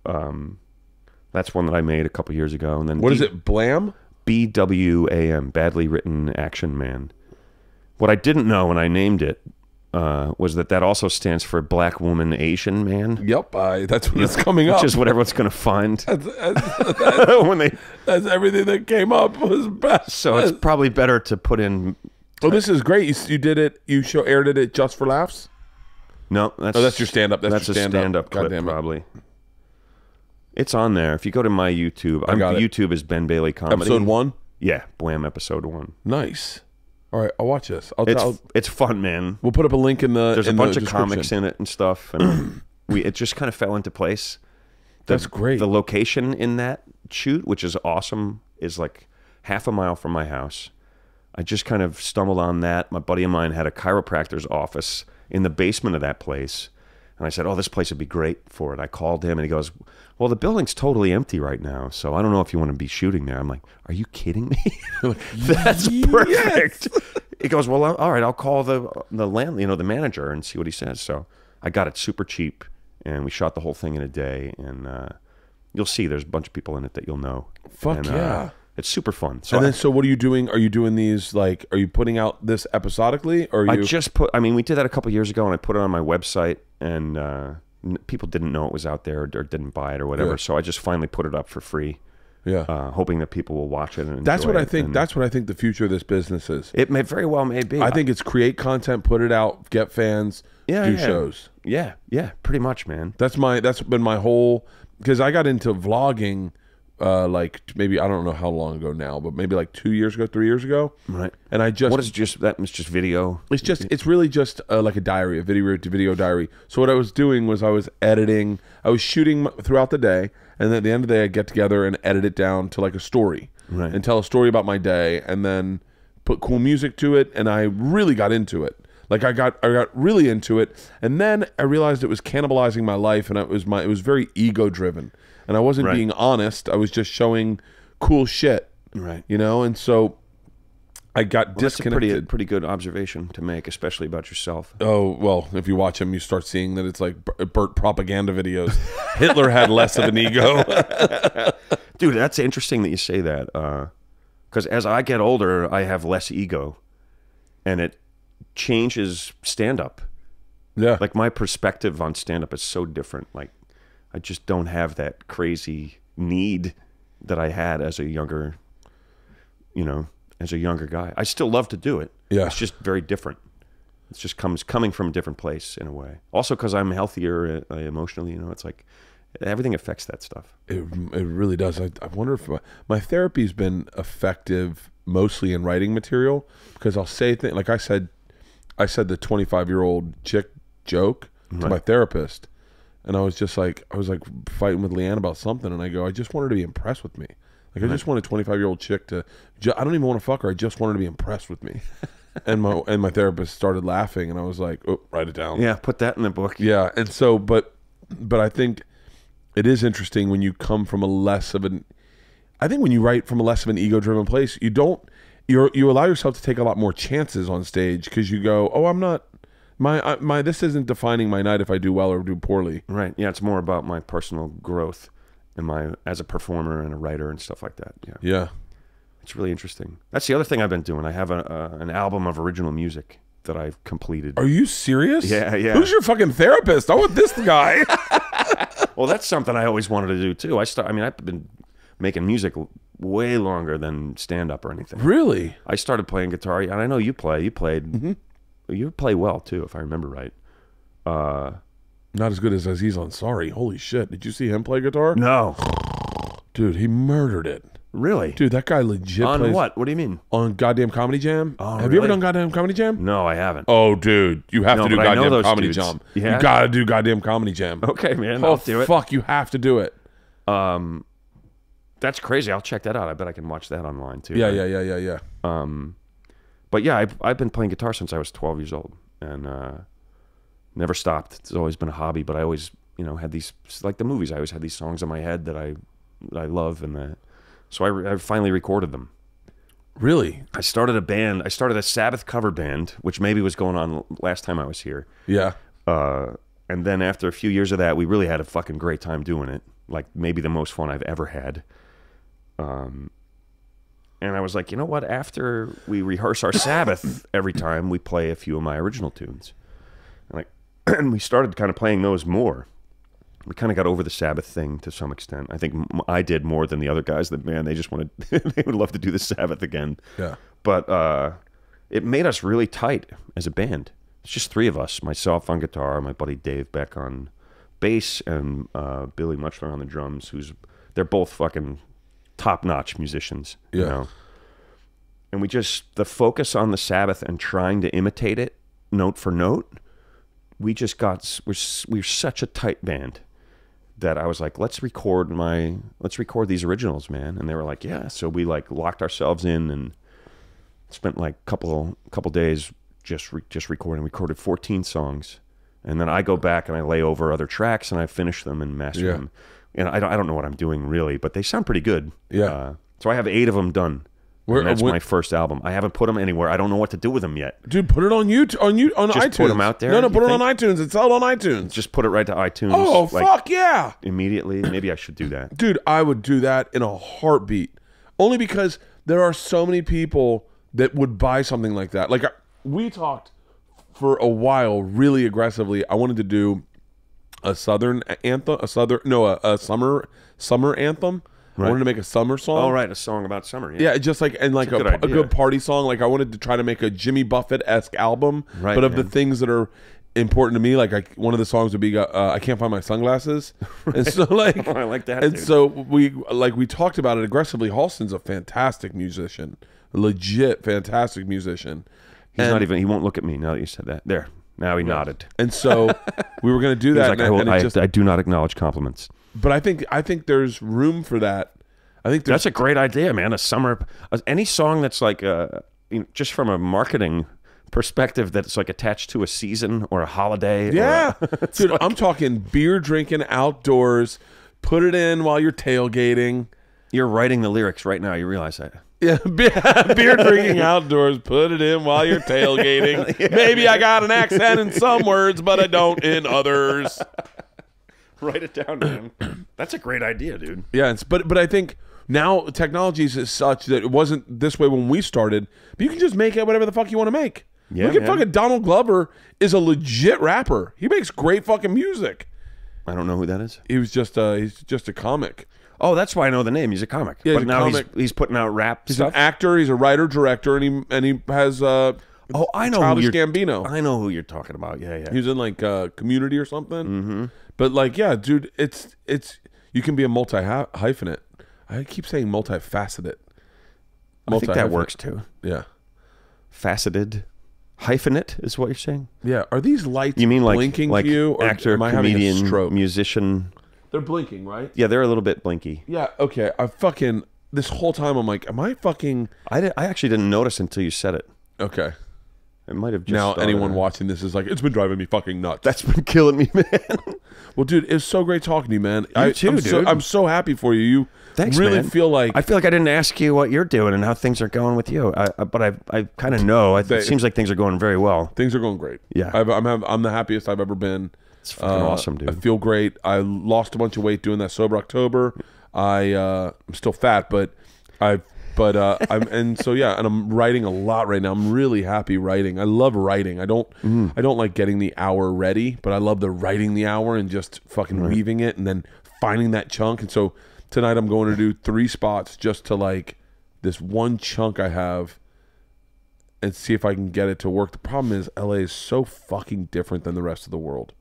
That's one that I made a couple years ago. And then
what is it? BWAM?
BWAM, Badly Written Action Man. What I didn't know when I named it was that also stands for Black Woman Asian Man.
Yep, that's what it's coming up.
Which is what everyone's going to find.
That's everything that came up was best.
So it's probably better to put in...
Oh, this is great. You did it. You aired it Just for Laughs?
No,
that's your stand-up.
That's
your
a stand-up clip, probably. It's on there. If you go to my YouTube, YouTube is Ben Bailey Comedy.
Episode 1?
Yeah, BWAM episode 1.
Nice. All right, I'll watch this.
It's fun, man.
We'll put up a link in the
There's a bunch of comics in it and stuff, and it just kind of fell into place.
That's great.
The location in that shoot, which is awesome, is like half a mile from my house. I just kind of stumbled on that. My buddy of mine had a chiropractor's office in the basement of that place. And I said, oh, this place would be great for it. I called him, and he goes, well, the building's totally empty right now, so I don't know if you want to be shooting there. I'm like, are you kidding me? That's perfect. Yes. He goes, well, all right, I'll call the the manager and see what he says. So I got it super cheap, and we shot the whole thing in a day. And you'll see there's a bunch of people in it that you'll know.
Fuck yeah.
It's super fun.
So what are you doing? Are you doing these, like, are you putting out this episodically? Or
we did that a couple years ago, and I put it on my website, and people didn't know it was out there or didn't buy it or whatever. Yeah. So I just finally put it up for free. Yeah. Hoping that people will watch it and enjoy
that's what
it.
I think. That's what I think the future of this business is.
It very well may be.
I think it's create content, put it out, get fans, do shows.
Yeah, pretty much, man.
That's been my whole, because I got into vlogging like maybe, I don't know how long ago now, but maybe like 2 years ago, 3 years ago.
Right.
And I just...
What is just that? It's just video?
It's really just like a diary, a video diary. So what I was doing was I was editing, I was shooting throughout the day, and then at the end of the day I'd get together and edit it down to like a story. Right. And tell a story about my day, and then put cool music to it, and I really got into it. Like I got really into it, and then I realized it was cannibalizing my life, and it was very ego driven. and I wasn't being honest. I was just showing cool shit,
right?
You know, and so I got disconnected.
That's a pretty good observation to make, especially about yourself.
Oh, well, if you watch him, you start seeing that it's like Bert propaganda videos. Hitler had less of an ego.
Dude, that's interesting that you say that. Because as I get older, I have less ego. And it changes stand-up.
Yeah.
Like, my perspective on stand-up is so different. Like, I just don't have that crazy need that I had as a younger, as a younger guy. I still love to do it.
Yeah.
It's just very different. It's just coming from a different place in a way. Also because I'm healthier emotionally, it's like everything affects that stuff.
It really does. I wonder if my therapy's been effective mostly in writing material, because I'll say things like I said the 25-year-old chick joke to my therapist, and I was fighting with Leanne about something, and I go, I just want her to be impressed with me. Like, I just want a 25-year-old chick to, I don't even want to fuck her. I just want her to be impressed with me. And my therapist started laughing, and I was like, oh, write it down.
Yeah, put that in the book.
Yeah, and so, but I think it is interesting when you come from when you write from a less of an ego-driven place, you allow yourself to take a lot more chances on stage, because you go, oh, I'm not, this isn't defining my night if I do well or do poorly.
Right. Yeah, it's more about my personal growth and as a performer and a writer and stuff like that. Yeah.
Yeah.
It's really interesting. That's the other thing I've been doing. I have an album of original music that I've completed.
Are you serious?
Yeah, yeah.
Who's your fucking therapist? I want this guy.
Well, that's something I always wanted to do too. I've been making music way longer than stand-up or anything.
Really?
I started playing guitar, and I know you play. You played.
Mm-hmm.
You play well too, if I remember right.
Not as good as Aziz Ansari. Holy shit! Did you see him play guitar?
No,
dude, he murdered it.
Really?
Dude, that guy legit
on
plays
what? What do you mean?
On Goddamn Comedy Jam.
Oh,
Have you ever done Goddamn Comedy Jam?
No, I haven't.
Oh, dude, you have to do Goddamn Comedy
dudes.
Jam.
Yeah?
You gotta do Goddamn Comedy Jam.
Okay, man,
Oh,
I'll do it.
Fuck, you have to do it.
That's crazy. I'll check that out. I bet I can watch that online too.
Yeah,
right?
yeah.
But yeah, I've been playing guitar since I was 12 years old, and never stopped. It's always been a hobby, but I always, had these, like the movies, I always had these songs in my head that I love, and so I finally recorded them.
Really?
I started a band. I started a Sabbath cover band, which maybe was going on last time I was here.
Yeah.
And then after a few years of that, we really had a fucking great time doing it. Like maybe the most fun I've ever had. And I was like, you know what? After we rehearse our Sabbath every time, we play a few of my original tunes. And we started kind of playing those more. We kind of got over the Sabbath thing to some extent. I think I did more than the other guys. That, man, they just wanted, they would love to do the Sabbath again.
Yeah.
But it made us really tight as a band. It's just three of us, myself on guitar, my buddy Dave Beck on bass, and Billy Muchler on the drums, they're both fucking top-notch musicians.
Yeah.
You know? And the focus on the Sabbath and trying to imitate it note for note, we're such a tight band that I was like, let's record these originals, man. And they were like, yeah. So we locked ourselves in and spent couple days just recording. We recorded 14 songs, and then I go back and I lay over other tracks and I finish them and master them. And I don't know what I'm doing really, but they sound pretty good.
Yeah.
So I have 8 of them done. And that's my first album. I haven't put them anywhere. I don't know what to do with them yet.
Dude, put it on YouTube, on
just
iTunes.
Put them out there.
No, put it on iTunes. It's out on iTunes.
Just put it right to iTunes.
Oh, fuck yeah!
Immediately. Maybe I should do that.
Dude, I would do that in a heartbeat. Only because there are so many people that would buy something like that. Like, we talked for a while really aggressively. I wanted to do a southern anthem, a summer anthem. Right. I wanted to make a summer song.
Oh, right, a song about summer.
Yeah, just a good party song. Like, I wanted to try to make a Jimmy Buffett-esque album,
right,
but of the things that are important to me, one of the songs would be I Can't Find My Sunglasses. Right. And so
I like that.
And dude. So we talked about it aggressively. Halston's a fantastic musician, a legit fantastic musician.
He won't look at me now that you said that. There. Now he nodded.
And so we were going to do that.
Like, I do not acknowledge compliments.
But I think there's room for that. I think
that's a great idea, man. Any song that's just from a marketing perspective that's attached to a season or a holiday.
Yeah, dude, I'm talking beer drinking outdoors, Put it in while you're tailgating.
You're writing the lyrics right now. You realize that?
Yeah, beer drinking outdoors. Put it in while you're tailgating. Yeah. Maybe I got an accent in some words, but I don't in others.
Write it down, man. That's a great idea, dude.
Yeah, but I think now technology is such that it wasn't this way when we started. But you can just make it whatever the fuck you want to make.
Yeah,
look at fucking Donald Glover is a legit rapper. He makes great fucking music.
I don't know who that is.
He's just a comic.
Oh, that's why I know the name. He's a comic.
Yeah,
but now he's putting out rap
He's
stuff.
an actor. He's a writer, director, and he has
I know
Childish Gambino.
I know who you're talking about. Yeah.
He was in like Community or something.
Mm-hmm.
But like, yeah, dude, it's you can be a multi-hyphenate. I keep saying multifaceted.
I think that works too.
Yeah.
Faceted. Hyphenate is what you're saying?
Yeah. Are these lights
you mean
blinking
like
to you? Or
actor,
am I having a
comedian,
stroke?
musician?
They're blinking, right?
Yeah, they're a little bit blinky.
Yeah, okay. This whole time I'm like, am I fucking...
I actually didn't notice until you said it.
Okay.
It might have just
now
started.
Anyone watching this is like, it's been driving me fucking nuts.
That's been killing me, man.
Well, dude, it's so great talking to you, man.
You too, dude.
I'm so happy for you.
Thanks,
really
man.
feel like...
I feel like I didn't ask you what you're doing and how things are going with you. But I kind of know. It seems like things are going very well.
Things are going great.
Yeah.
I'm the happiest I've ever been.
It's fucking awesome, dude.
I feel great. I lost a bunch of weight doing that sober October. I'm still fat, but I'm and so yeah, and I'm writing a lot right now. I'm really happy writing. I love writing. I don't like getting the hour ready, but I love the writing the hour and just fucking weaving it and then finding that chunk. And so tonight I'm going to do 3 spots just to like this one chunk I have and see if I can get it to work. The problem is LA is so fucking different than the rest of the world.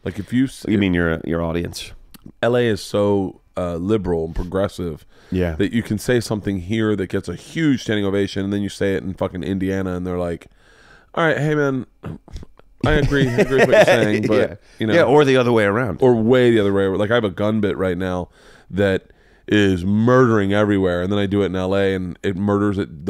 Like if you
mean your audience?
LA is so liberal and progressive that you can say something here that gets a huge standing ovation, and then you say it in fucking Indiana, and they're like, "All right, hey man, I agree with what you're saying, but you know,
or the other way around,
or way the other way. Like I have a gun bit right now that is murdering everywhere, and then I do it in LA, and it murders at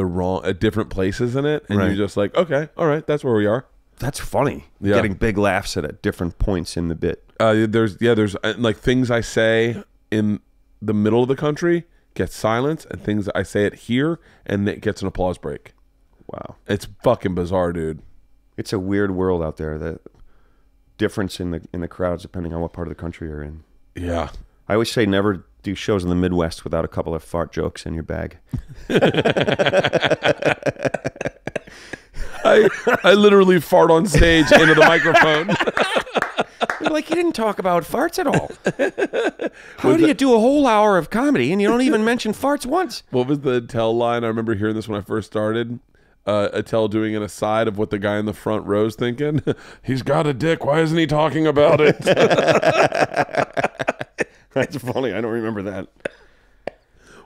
different places in it, and you're just like, okay, all right, that's where we are."
That's funny. Getting big laughs at different points in the bit.
There's like things I say in the middle of the country gets silence, and things I say it here and it gets an applause break.
Wow,
it's fucking bizarre, dude.
It's a weird world out there. The difference in the crowds depending on what part of the country you're in.
Yeah,
I always say never do shows in the Midwest without a couple of fart jokes in your bag.
I literally fart on stage into the microphone.
You're like, you didn't talk about farts at all. How do you do a whole hour of comedy and you don't even mention farts once? What
was the Attell line? I remember hearing this when I first started. Attell doing an aside of what the guy in the front row is thinking. He's got a dick. Why isn't he talking about it?
That's funny. I don't remember that.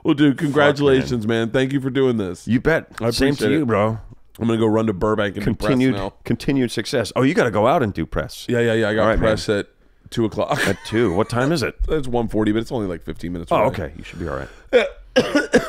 Well, dude, congratulations, man. Thank you for doing this.
You bet. Same to you, bro.
I'm going to go run to Burbank and do press now.
Continued success. Oh, you got to go out and do press.
Yeah. I got press at 2 o'clock.
At 2? What time is it?
It's 1:40, but it's only like 15 minutes away.
Oh, okay. You should be all right.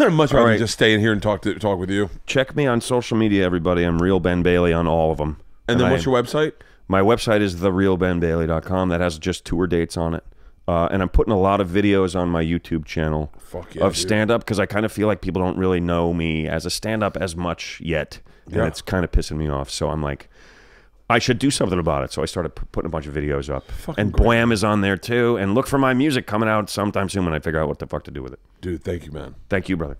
I'd much rather just stay in here and talk with you.
Check me on social media, everybody. I'm Real Ben Bailey on all of them.
And then what's your website?
My website is therealbenbailey.com. That has just tour dates on it. And I'm putting a lot of videos on my YouTube channel of stand-up because I kind of feel like people don't really know me as a stand-up as much yet. And it's kind of pissing me off. So I'm like, I should do something about it. So I started putting a bunch of videos up. And Bwam is on there too. And look for my music coming out sometime soon when I figure out what the fuck to do with it.
Dude, thank you, man.
Thank you, brother.